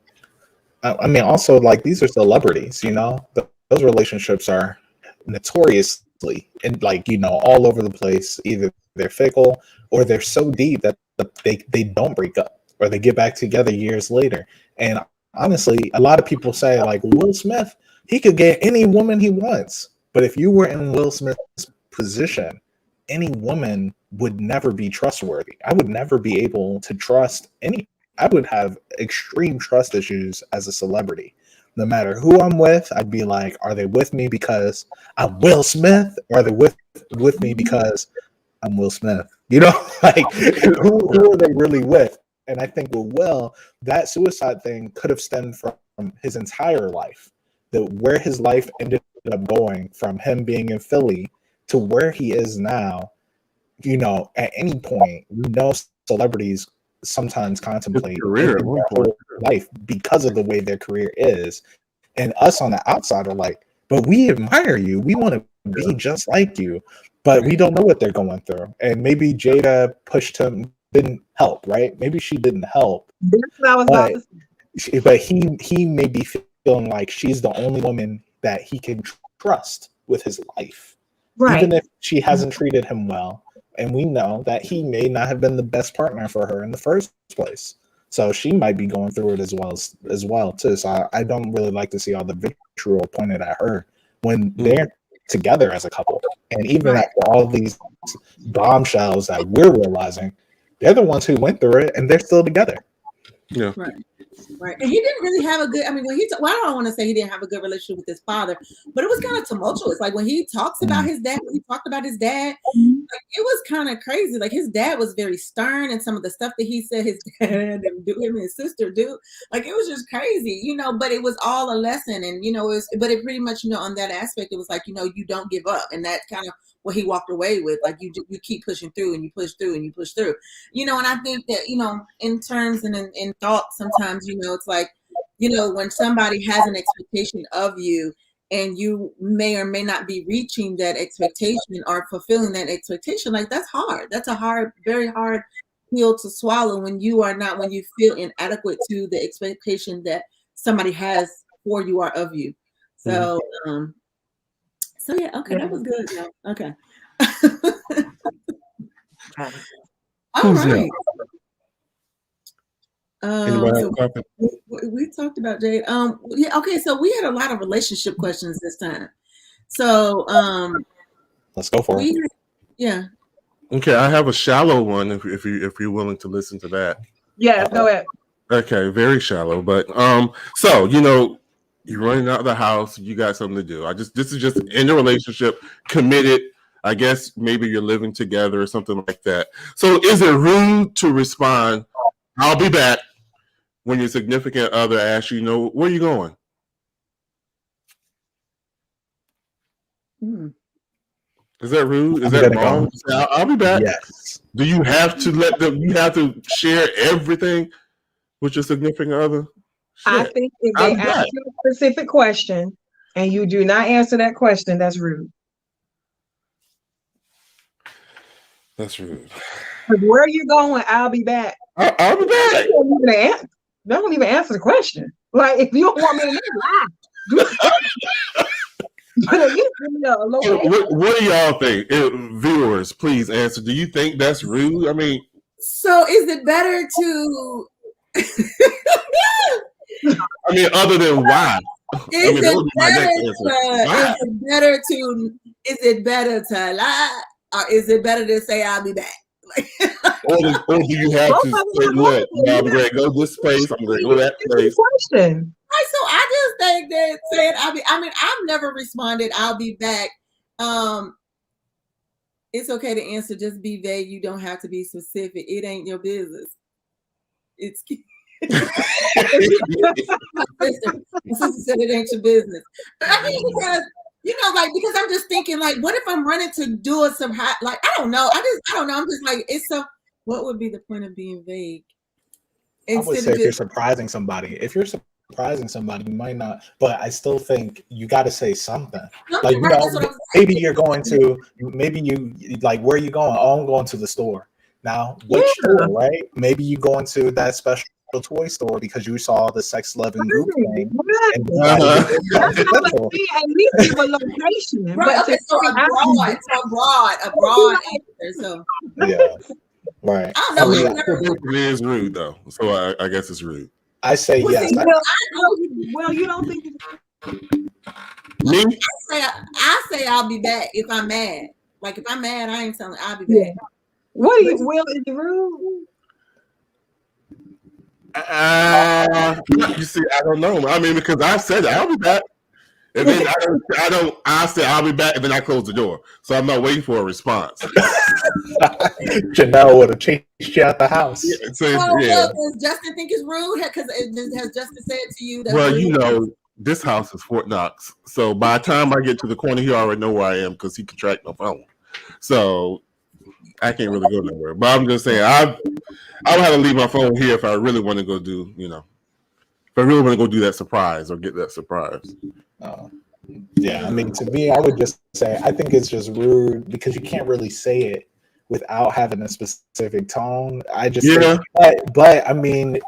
like, these are celebrities, those relationships are notoriously and all over the place. Either they're fickle or they're so deep that they don't break up, or they get back together years later. And honestly, a lot of people say, like, Will Smith, he could get any woman he wants. But if you were in Will Smith's position, any woman would never be trustworthy. I would never be able to trust any. I would have extreme trust issues as a celebrity. No matter who I'm with, I'd be like, are they with me because I'm Will Smith, or are they with me because I'm Will Smith? Like, who are they really with? And I think with Will, that suicide thing could have stemmed from his entire life. Where his life ended up going, from him being in Philly to where he is now. At any point, celebrities sometimes contemplate their whole life because of the way their career is. And us on the outside are like, but we admire you. We want to be just like you. But we don't know what they're going through. And maybe Jada pushed him, didn't help, right? Maybe she didn't help. That's what I was about to say. But he may be feeling like she's the only woman that he can trust with his life. Right. Even if she hasn't treated him well. And we know that he may not have been the best partner for her in the first place. So she might be going through it as well too. So I don't really like to see all the vitriol pointed at her when they're together as a couple. And even after all these bombshells that we're realizing, they're the ones who went through it, and they're still together. Yeah. Right. And he didn't really have a good, I don't want to say he didn't have a good relationship with his father, but it was kind of tumultuous. Like when he talks about his dad, when he talked about his dad, like, it was kind of crazy. Like his dad was very stern, and some of the stuff that he said his dad and him and his sister do, like, it was just crazy, but it was all a lesson. And, but it pretty much, on that aspect, it was like, you don't give up. And that's kind of what he walked away with. Like you keep pushing through, and you push through, and you push through, and I think that, in terms and in thought, sometimes, it's like, when somebody has an expectation of you and you may or may not be reaching that expectation or fulfilling that expectation, like that's hard. That's a hard, very hard pill to swallow when you feel inadequate to the expectation that somebody has for you or of you. So, yeah, okay, that was good. Yeah. Okay. All right. We talked about Jade. Yeah, okay, so we had a lot of relationship questions this time. So let's go for it. Yeah. Okay, I have a shallow one if you're willing to listen to that. Yeah, go ahead. Okay, very shallow, but so you're running out of the house, you got something to do. This is just in a relationship, committed. I guess maybe you're living together or something like that. So is it rude to respond, "I'll be back," when your significant other asks you, where are you going? Is that rude? Is that wrong? I'll be back. Yes. Do you have to let them? You have to share everything with your significant other? Shit. I think if they ask you a specific question and you do not answer that question, that's rude. That's rude. Where are you going? I'll be back. I'll be back. Don't even answer the question. Like, if you don't want me to know, lie. What do y'all think? Viewers, please answer. Do you think that's rude? I mean, so is it better to? I mean, other than why? Is it better to lie, or is it better to say I'll be back? or do you have to say, "Look, I'm going to go this place. I'm going to go that place"? Question. Right, so I just think that saying I've never responded, "I'll be back." It's okay to answer. Just be vague. You don't have to be specific. It ain't your business. It's. My sister said it ain't your business. But I mean, because I'm just thinking, like, what if I'm running to do some hot, like, I don't know. I don't know. I'm just like, what would be the point of being vague? I would say if you're surprising somebody, you might not, but I still think you got to say something. Like, maybe you're going to, where are you going? Oh, I'm going to the store. Now, what store, right? Maybe you go into that special toy store because you saw the sex loving group thing. And at least give a location. Right, okay, so abroad answer. So yeah, right. I don't know. It is rude though, so I guess it's rude. I say yes. Well, you don't think me? I say I'll be back if I'm mad. Like if I'm mad, I ain't telling I'll be back. What are you? Will is it rude? You see, I don't know. I mean, because I said I'll be back, and then I said I'll be back, and then I close the door, so I'm not waiting for a response. Janelle would have chased you out the house. Yeah, does Justin think it's rude? Because has Justin said to you that? Well, this house is Fort Knox, so by the time I get to the corner, he already know where I am because he can track my phone. So I can't really go nowhere. But I'm just saying, I would have to leave my phone here if I really want to go do, if I really want to go do that surprise or get that surprise. Yeah, I mean, to me, I would just say I think it's just rude because you can't really say it without having a specific tone. I just think, but I mean,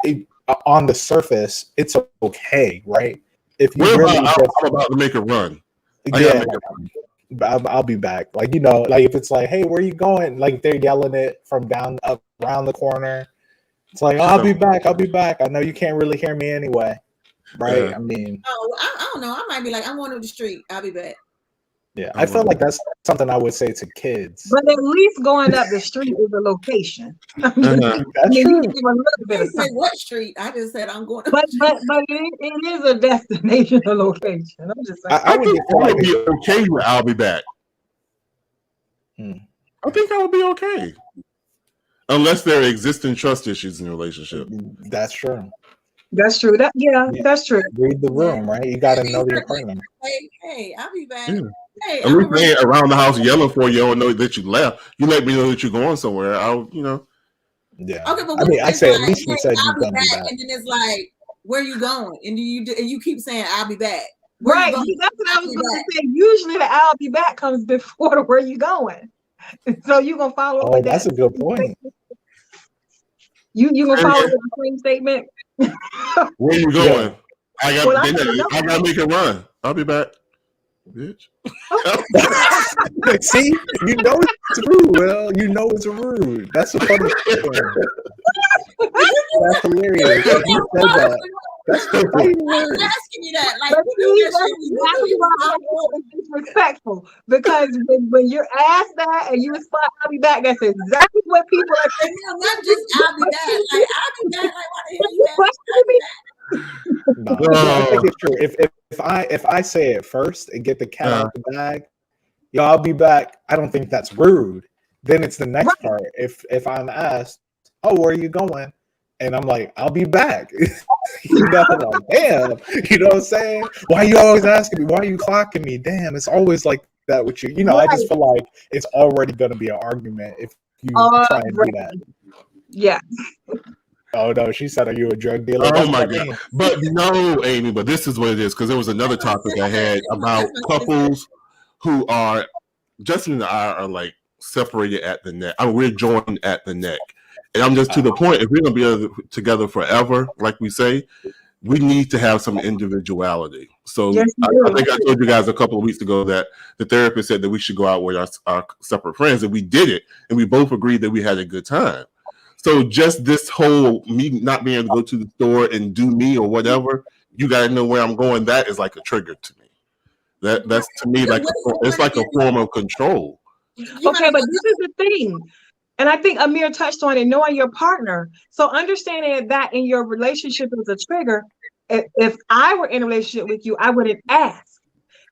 on the surface, it's okay, right? If you I'm about to make a run. I'll be back. Like, if it's like, hey, where are you going? Like they're yelling it from down up around the corner. It's like, I'll be back. I know you can't really hear me anyway. Right? I mean, I don't know. I might be like, I'm going to the street. I'll be back. Yeah, I feel like that's something I would say to kids. But at least going up the street is a location. That's true. You give a little bit of say what street? I just said I'm going. But it is a destination, a location. I'm just saying. I think I would be okay with I'll be back. I think I would be okay, unless there are existing trust issues in the relationship. That's true. That's true. That's true. Read the room, right? You got to know your partner. Hey, I'll be back. Yeah. Hey, I'm saying around the house yelling for you, don't know that you left. You let me know that you're going somewhere. Yeah. Okay, but I mean, I say at least you said I'll you're going to be back. And then it's like, where you going? And you keep saying, I'll be back. Where Right. That's what I was going to say. Usually the I'll be back comes before the where you going. So you going to follow up with that. That's a good point. You going to follow up with the same statement? Where you going? Yeah. I gotta make it run. I'll be back. Bitch. See, you know it's rude. Well, you know it's rude. That's a funny thing. That's hilarious. You said that. That's the right word. I'm asking you that. Like, it's disrespectful because when you're asked that and you respond, I'll be back, that's exactly what people are saying. No, not just I'll be back. Like, I'll be back. Like, why the hell you asking me? No, I think it's true. If I say it first and get the cat out the bag, I'll be back. I don't think that's rude. Then it's the next part. If I'm asked, oh, where are you going? And I'm like, I'll be back. Like, damn. You know what I'm saying? Why are you always asking me? Why are you clocking me? Damn, it's always like that with you. I just feel like it's already going to be an argument if you try and do that. Yeah. Oh no, she said, "Are you a drug dealer?" Oh my god! But no, Amy. But this is what it is, because there was another topic I had about couples who are Justin and I are like separated at the neck. We're joined at the neck, and I'm just to the point. If we're gonna be together forever, like we say, we need to have some individuality. So yes, I think I told you guys a couple of weeks ago that the therapist said that we should go out with our separate friends, and we did it, and we both agreed that we had a good time. So just this whole me not being able to go to the store and do me or whatever, you got to know where I'm going. That is like a trigger to me. That's to me like it's like a form of control. Okay, but this is the thing, and I think Amir touched on it, knowing your partner. So understanding that in your relationship is a trigger. If I were in a relationship with you, I wouldn't ask.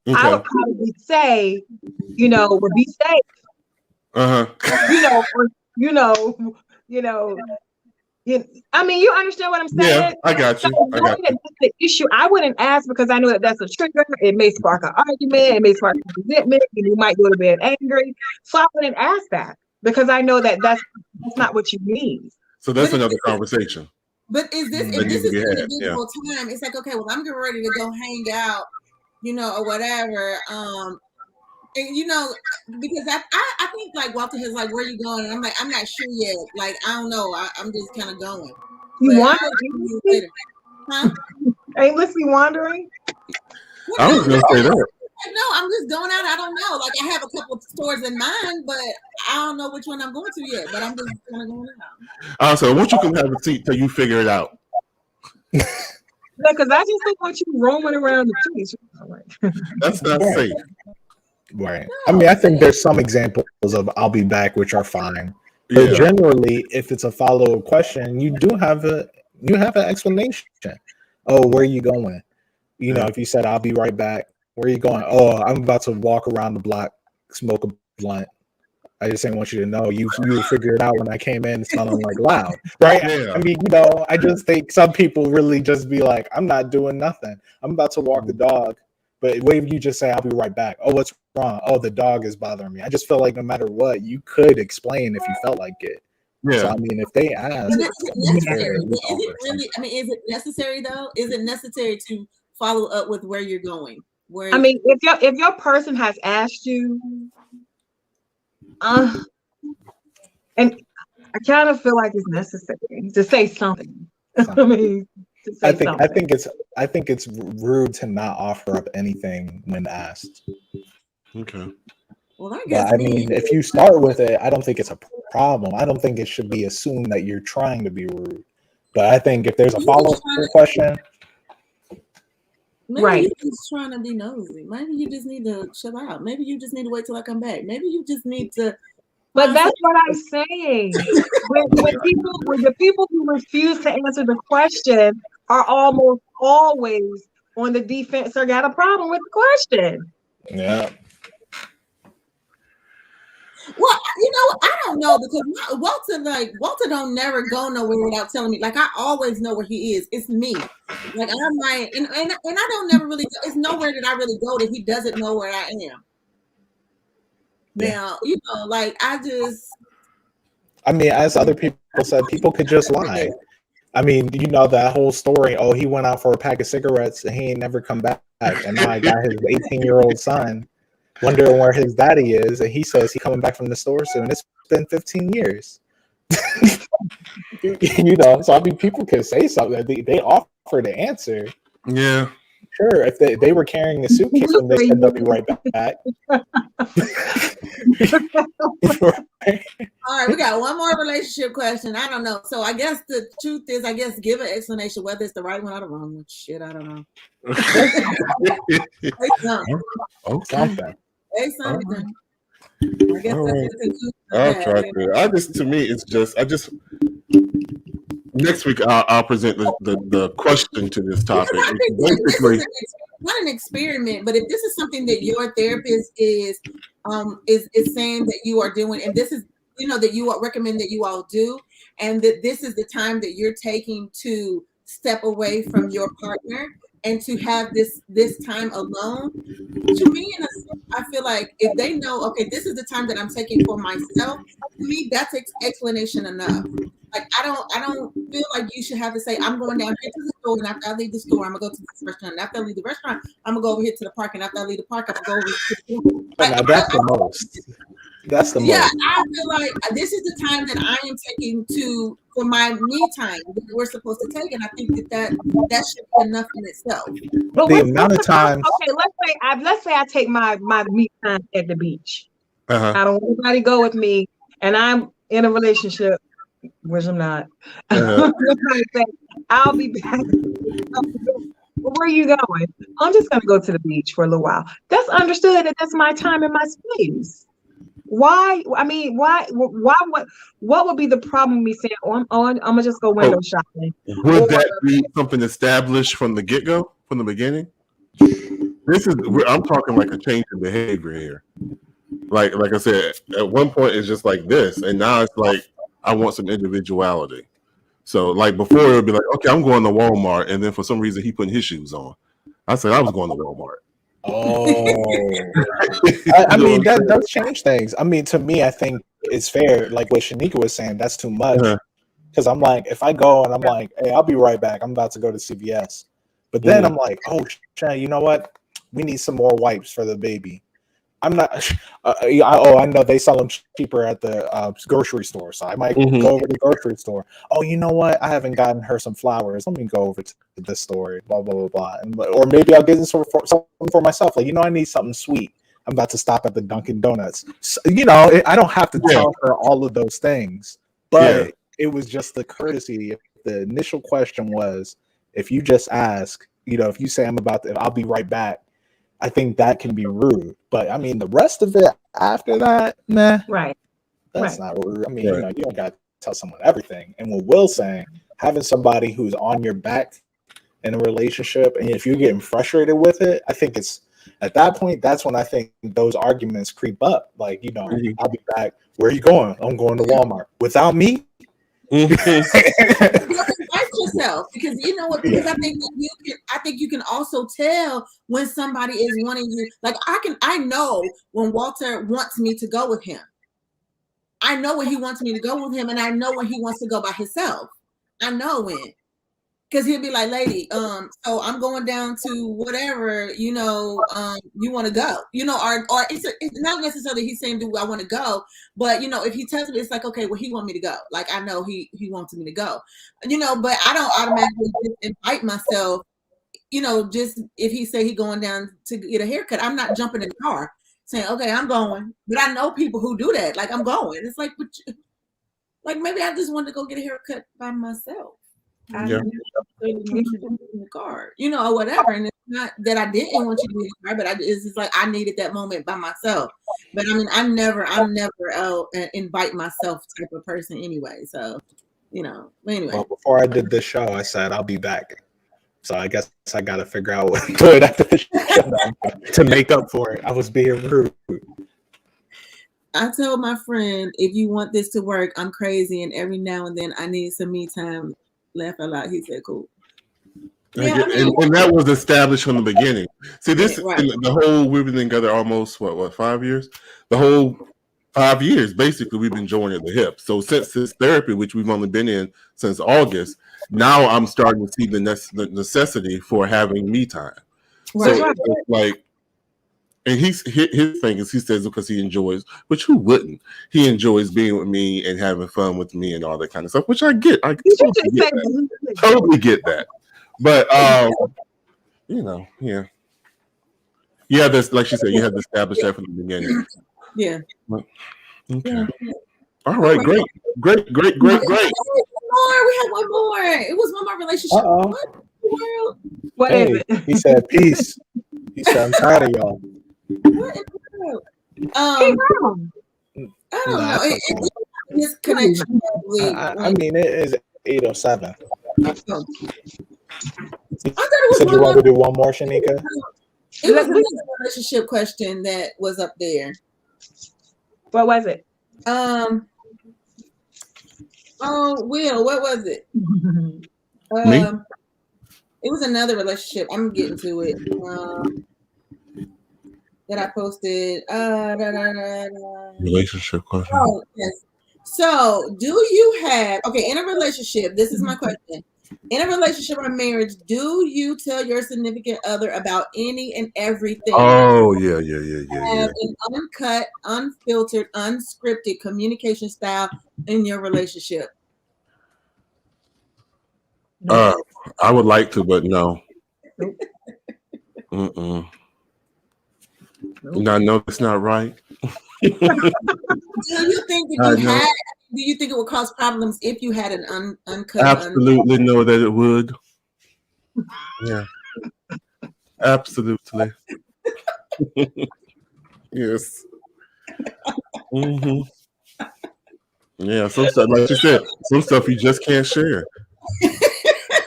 Okay. I would probably say, would be safe. I mean, you understand what I'm saying? Yeah, I got you. That's the issue. I wouldn't ask because I know that that's a trigger. It may spark an argument. It may spark resentment. And you might go to bed angry. So I wouldn't ask that because I know that that's not what you need. So that's another conversation. But if this is individual time, it's like, okay, well, I'm getting ready to go hang out, or whatever. And because I think like Walter has like, where you going? And I'm like, I'm not sure yet. Like, I don't know. I'm just kind of going. You wandering? Huh? Aimlessly wandering? I was gonna say that. No, I'm just going out. I don't know. Like, I have a couple of stores in mind, but I don't know which one I'm going to yet. But I'm just kind of going out. So once you can have a seat till you figure it out. Yeah, because I just don't want you roaming around the streets. That's not safe. Right. I mean, I think there's some examples of I'll be back, which are fine. But generally, if it's a follow-up question, you do have an explanation. Oh, where are you going? If you said I'll be right back, where are you going? Oh, I'm about to walk around the block, smoke a blunt. I just didn't want you to know. You figured it out when I came in sounding like loud. Right? Yeah. I mean, I just think some people really just be like, I'm not doing nothing. I'm about to walk the dog. But what if you just say, I'll be right back? Oh, what's wrong? Oh, the dog is bothering me. I just feel like no matter what, you could explain if you felt like it. Yeah. So, I mean, if they ask. Is it necessary? Is it necessary, though? Is it necessary to follow up with where you're going? I mean, if your person has asked you, and I kind of feel like it's necessary to say something. I mean, I think it's rude to not offer up anything when asked. Okay. Well, I mean, if you start with it, I don't think it's a problem. I don't think it should be assumed that you're trying to be rude. But I think if there's a follow-up question, maybe you're just trying to be nosy. Maybe you just need to chill out. Maybe you just need to wait till I come back. Maybe you just need to. But that's what I'm saying. when the people who refuse to answer the question are almost always on the defense or got a problem with the question. Yeah. Well, I don't know because Walter don't never go nowhere without telling me. Like, I always know where he is. It's me. Like, I'm like, and I don't never really. It's nowhere that I really go that he doesn't know where I am. Now, like I mean, as other people said, people could just lie. I mean, you know that whole story. Oh, he went out for a pack of cigarettes and he ain't never come back. And now I got his 18-year-old son wondering where his daddy is, and he says he's coming back from the store soon. It's been 15 years. You know, so I mean, people can say something. They offer the answer. Yeah. Sure, if they were carrying a suitcase and they said they'll be right back. All right, we got one more relationship question. I don't know. So I guess the truth is, give an explanation whether it's the right one or the wrong one. Shit, I don't know. Say something. Okay. Say something. I guess I'll try to. To me, it's just. Next week, I'll present the question to this topic. Basically, this is not an experiment, but if this is something that your therapist is saying that you are doing, and this is that you recommend that you all do, and that this is the time that you're taking to step away from your partner and to have this time alone. To me, I feel like if they know, okay, this is the time that I'm taking for myself. To me, that's explanation enough. Like I don't feel like you should have to say, I'm going down here to the store, and after I leave the store, I'm gonna go to this restaurant. And after I leave the restaurant, I'm gonna go over here to the park, and after I leave the park, I'm gonna go over to the store. Now that's the most. That's the most. Yeah, I feel like this is the time that I am taking for my me time that we're supposed to take, and I think that should be enough in itself. But the amount of times. Okay, let's say I take my me time at the beach. Uh-huh. I don't want anybody to go with me, and I'm in a relationship, which I'm not. Uh-huh. I'll be back. Where are you going? I'm just gonna go to the beach for a little while. That's understood that that's my time and my space. Why? I mean, why? What would be the problem with me saying, "Oh, I'm gonna just go window shopping"? Would that be something established from the get-go, from the beginning? I'm talking like a change in behavior here. Like I said, at one point it's just like this, and now it's like I want some individuality. So like before it would be like, okay, I'm going to Walmart, and then for some reason he putting his shoes on. I said I was going to Walmart. Oh, I mean that does change things. I mean, to me, I think it's fair. Like what Shanika was saying, that's too much. Because I'm like, if I go and I'm like, hey, I'll be right back. I'm about to go to CVS, but then I'm like, oh, you know what? We need some more wipes for the baby. I'm not. I know they sell them cheaper at the grocery store, so I might go over to the grocery store. Oh, you know what? I haven't gotten her some flowers. Let me go over to this store. Blah blah blah blah. Or maybe I'll get some for myself. Like I need something sweet. I'm about to stop at the Dunkin' Donuts. So, I don't have to tell her all of those things, but it was just the courtesy. If the initial question was, if you just ask, if you say I'll be right back. I think that can be rude, but I mean the rest of it after that, nah, right? That's not rude. I mean, you don't got to tell someone everything. And what Will's saying, having somebody who's on your back in a relationship, and if you're getting frustrated with it, I think it's at that point that's when I think those arguments creep up. Like, I'll be back. Where are you going? I'm going to Walmart. Without me. Invite yourself, because you know what? Because I think you can also tell when somebody is wanting you. Like I know when Walter wants me to go with him. I know when he wants me to go with him, and I know when he wants to go by himself. I know when, because he'll be like, "Lady, so I'm going down to whatever, you want to go, or it's not necessarily he's saying, do I want to go, but if he tells me, it's like, okay, well, he wants me to go. Like I know he wants me to go, but I don't automatically just invite myself, just if he say he going down to get a haircut, I'm not jumping in the car saying, okay, I'm going. But I know people who do that. Like I'm going. It's like, like maybe I just wanted to go get a haircut by myself. I in the car, or whatever. And it's not that I didn't want you to be in the car, but it's just like I needed that moment by myself. But I mean, I'm never an invite myself type of person anyway. So, anyway. Well, before I did this show, I said I'll be back. So I guess I got to figure out what to do after the show to make up for it. I was being rude. I told my friend, if you want this to work, I'm crazy, and every now and then I need some me time. Laugh out loud. He said, "Cool." Yeah, and that was established from the beginning. See, this the whole we've been together almost what 5 years. The whole 5 years, basically, we've been joined at the hip. So since this therapy, which we've only been in since August, now I'm starting to see the necessity for having me time. Right. So it's like, and his thing is, he says because he enjoys, which who wouldn't? He enjoys being with me and having fun with me and all that kind of stuff, which I get. I totally get that. But yeah. Yeah, this, like she said, you have to establish that from the beginning. Yeah. Okay. Yeah. All right, great. We have one more. It was one more relationship. What is it? He said, peace. He said, I'm tired of y'all. What in the world? I don't know. His connection. I mean, it is 8:07. I thought it You said you want to do one more, Shanika? It was another relationship question that was up there. What was it? Oh, Will, what was it? Me? It was another relationship. I'm getting to it. That I posted. Relationship question. Oh, yes. So, do you have, okay, in a relationship, this is my question. In a relationship or marriage, do you tell your significant other about any and everything? Oh, yeah. Have an uncut, unfiltered, unscripted communication style in your relationship? I would like to, but no. No, that's not right. Do you think do you think it would cause problems if you had an uncut? Absolutely know that it would. Yeah. Absolutely. Yes. Yeah, some stuff, like you said, some stuff you just can't share.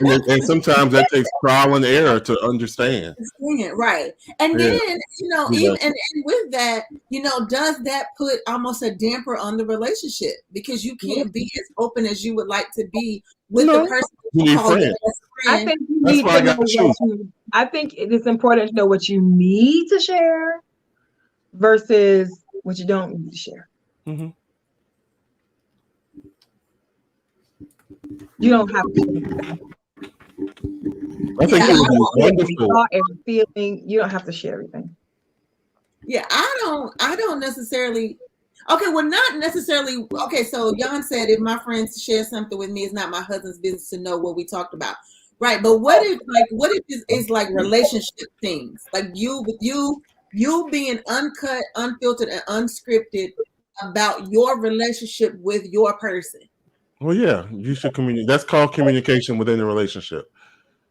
And sometimes that takes trial and error to understand. Right. And then, even and with that, does that put almost a damper on the relationship because you can't be as open as you would like to be with the person you call your best friend? I think you need to know I think it is important to know what you need to share versus what you don't need to share. Mm-hmm. You don't have to. I think it would be wonderful. Every feeling, you don't have to share everything. Yeah, I don't necessarily. Okay, well, not necessarily. Okay, so Jan said if my friends share something with me, it's not my husband's business to know what we talked about, right? But what if it's like relationship things, like you being uncut, unfiltered, and unscripted about your relationship with your person? Well, yeah, you should communicate. That's called communication within the relationship.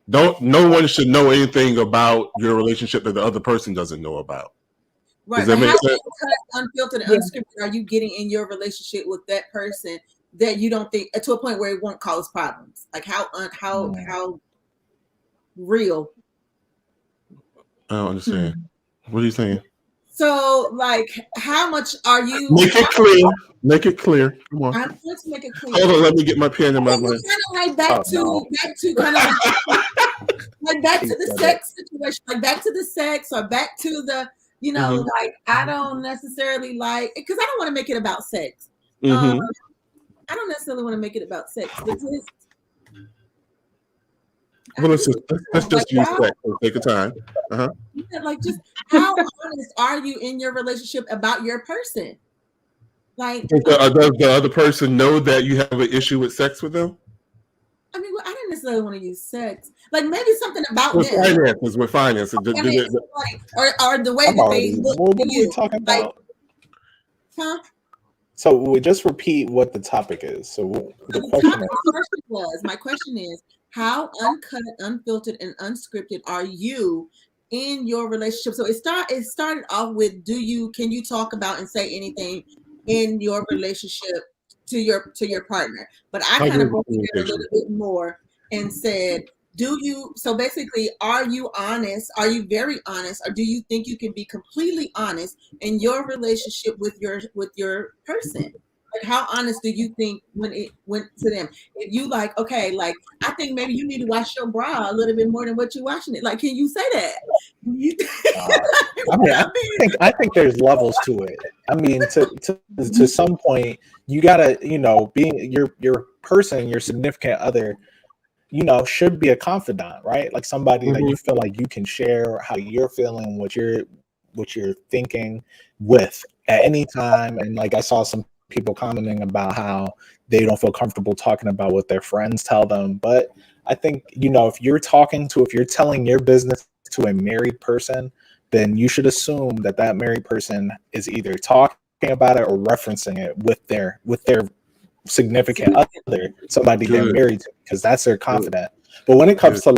No one should know anything about your relationship that the other person doesn't know about. Right. Does that make sense? How unfiltered and unscripted are you getting in your relationship with that person that you don't think to a point where it won't cause problems? Like how real? I don't understand. What are you saying? So, like, how much are you? Make it clear. Make it clear. Come on. I'm going to make it clear. Hold on, let me get my pen in my mind. Kind of like back to kind of like back to the sex situation, like back to the sex or back to the, like I don't necessarily like because I don't want to make it about sex. I don't necessarily want to make it about sex, but let's just use sex for the sake of time. Like, just how honest are you in your relationship about your person? Like, does the other person know that you have an issue with sex with them? I mean, I didn't necessarily want to use sex. Like, maybe something about with them. Finances, with finances. Or the way that they look what at were you. we talking about? Huh? So we just repeat what the topic is. So the question my question is, how uncut, unfiltered, and unscripted are you in your relationship? So it started off with, can you talk about and say anything in your relationship to your partner? But I kind of broke it down a little bit more and said, so basically, are you honest? Are you very honest? Or do you think you can be completely honest in your relationship with your person? Like, how honest do you think when it went to them? If you like, okay, like, I think maybe you need to wash your bra a little bit more than what you're washing it. Like, can you say that? I think there's levels to it. I mean, to some point, you gotta, being your person, your significant other, should be a confidant, right? Like somebody that you feel like you can share how you're feeling, what you're thinking with at any time. And like I saw some people commenting about how they don't feel comfortable talking about what their friends tell them. But I think, if you're telling your business to a married person, then you should assume that married person is either talking about it or referencing it with their significant other, somebody they're married to, because that's their confidant. But when it comes to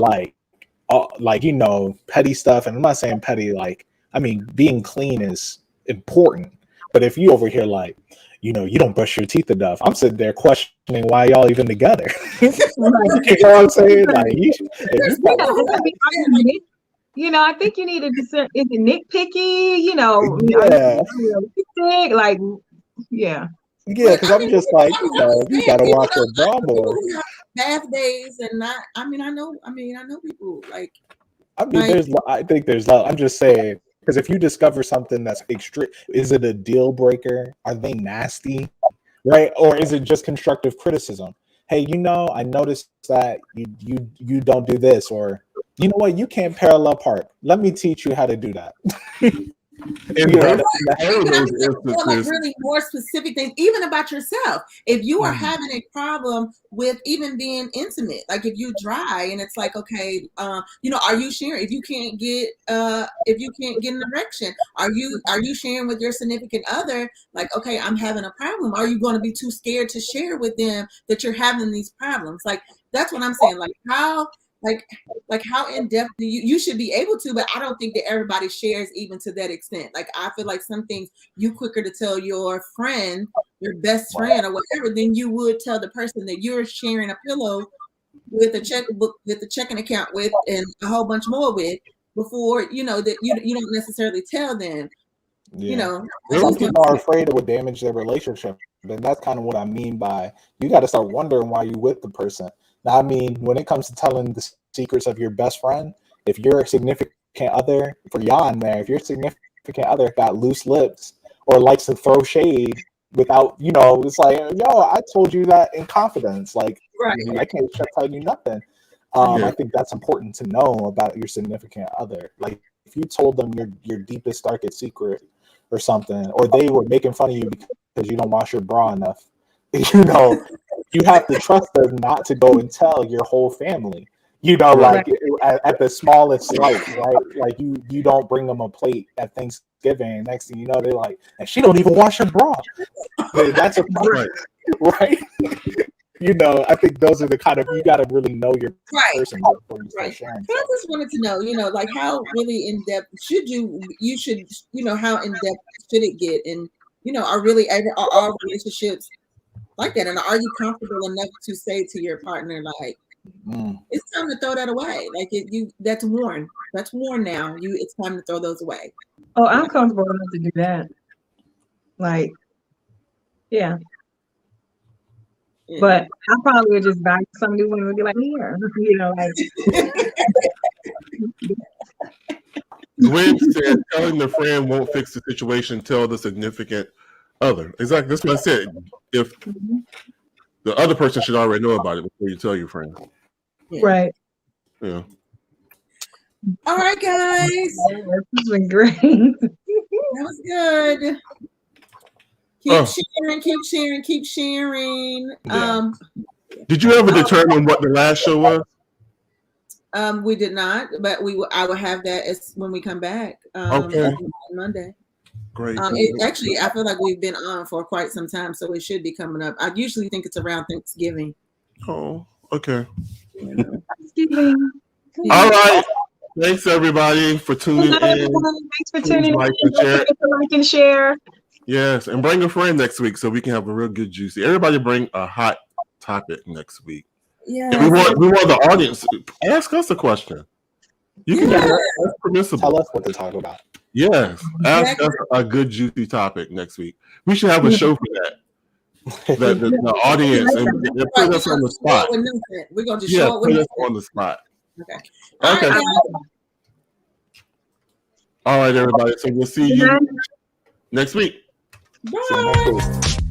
petty stuff, and I'm not saying petty, being clean is important. But if you over here you don't brush your teeth enough, I'm sitting there questioning why y'all even together. You know what I'm saying? I think you need to discern, is it nitpicky? Yeah. Yeah, because I'm just you gotta watch your bra more. Bath days and not. I know people like. I think there's. I'm just saying, because if you discover something that's extreme, is it a deal breaker? Are they nasty, right? Or is it just constructive criticism? Hey, I noticed that you don't do this, or you know what, you can't parallel park. Let me teach you how to do that. Really more specific things, even about yourself. If you are having a problem with even being intimate, like if you dry and it's like, okay, are you sharing? If you can't get an erection, are you sharing with your significant other? Like, okay, I'm having a problem. Are you going to be too scared to share with them that you're having these problems? Like, that's what I'm saying. Like how in depth do you should be able to, but I don't think that everybody shares even to that extent. Like, I feel like some things you quicker to tell your friend, your best friend or whatever, than you would tell the person that you're sharing a pillow with, a checkbook with, a checking account with, and a whole bunch more with, before that you don't necessarily tell them. Some people are afraid it would damage their relationship, and that's kind of what I mean by you got to start wondering why you're with the person. Now, when it comes to telling the secrets of your best friend, if your significant other, for y'all in there, if your significant other got loose lips or likes to throw shade without, it's like, yo, I told you that in confidence. Like, right. I can't tell you nothing. I think that's important to know about your significant other. Like, if you told them your deepest, darkest secret or something, or they were making fun of you because you don't wash your bra enough, you have to trust them not to go and tell your whole family, at the smallest slight, right? Like you don't bring them a plate at Thanksgiving. Next thing you know, they're like, and she don't even wash her bra. That's a problem, right? I think those are the kind of, you got to really know your person before you start sharing. I just wanted to know, like how really in depth you should, how in depth should it get, and are our relationships like that, and are you comfortable enough to say to your partner, like, it's time to throw that away, like that's worn now, it's time to throw those away? Oh, I'm comfortable enough to do that. Like, yeah. But I probably would just buy some new one and be like, here, Gwen said, telling the friend won't fix the situation, tell the significant other. Exactly. That's what I said. If the other person should already know about it before you tell your friend. Yeah. Right. Yeah. All right, guys. This has been great. That was good. Keep sharing. Yeah. Did you ever determine what the last show was? We did not, but I will have that when we come back. Okay. On Monday. Great. Actually, I feel like we've been on for quite some time, so it should be coming up. I usually think it's around Thanksgiving. Oh, okay. Thanksgiving. All right. Thanks everybody for tuning in. Thanks for tuning in. Like and share. Yes, and bring a friend next week so we can have a real good juicy. Everybody bring a hot topic next week. Yeah. We want the audience ask us a question. You can that's permissible. Tell us what to talk about. Yes. Ask us a good juicy topic next week. We should have a show for that. The audience and put us on the spot. We're gonna just show put us on the spot. Okay. Okay. All right, everybody. So we'll see you next week. Bye.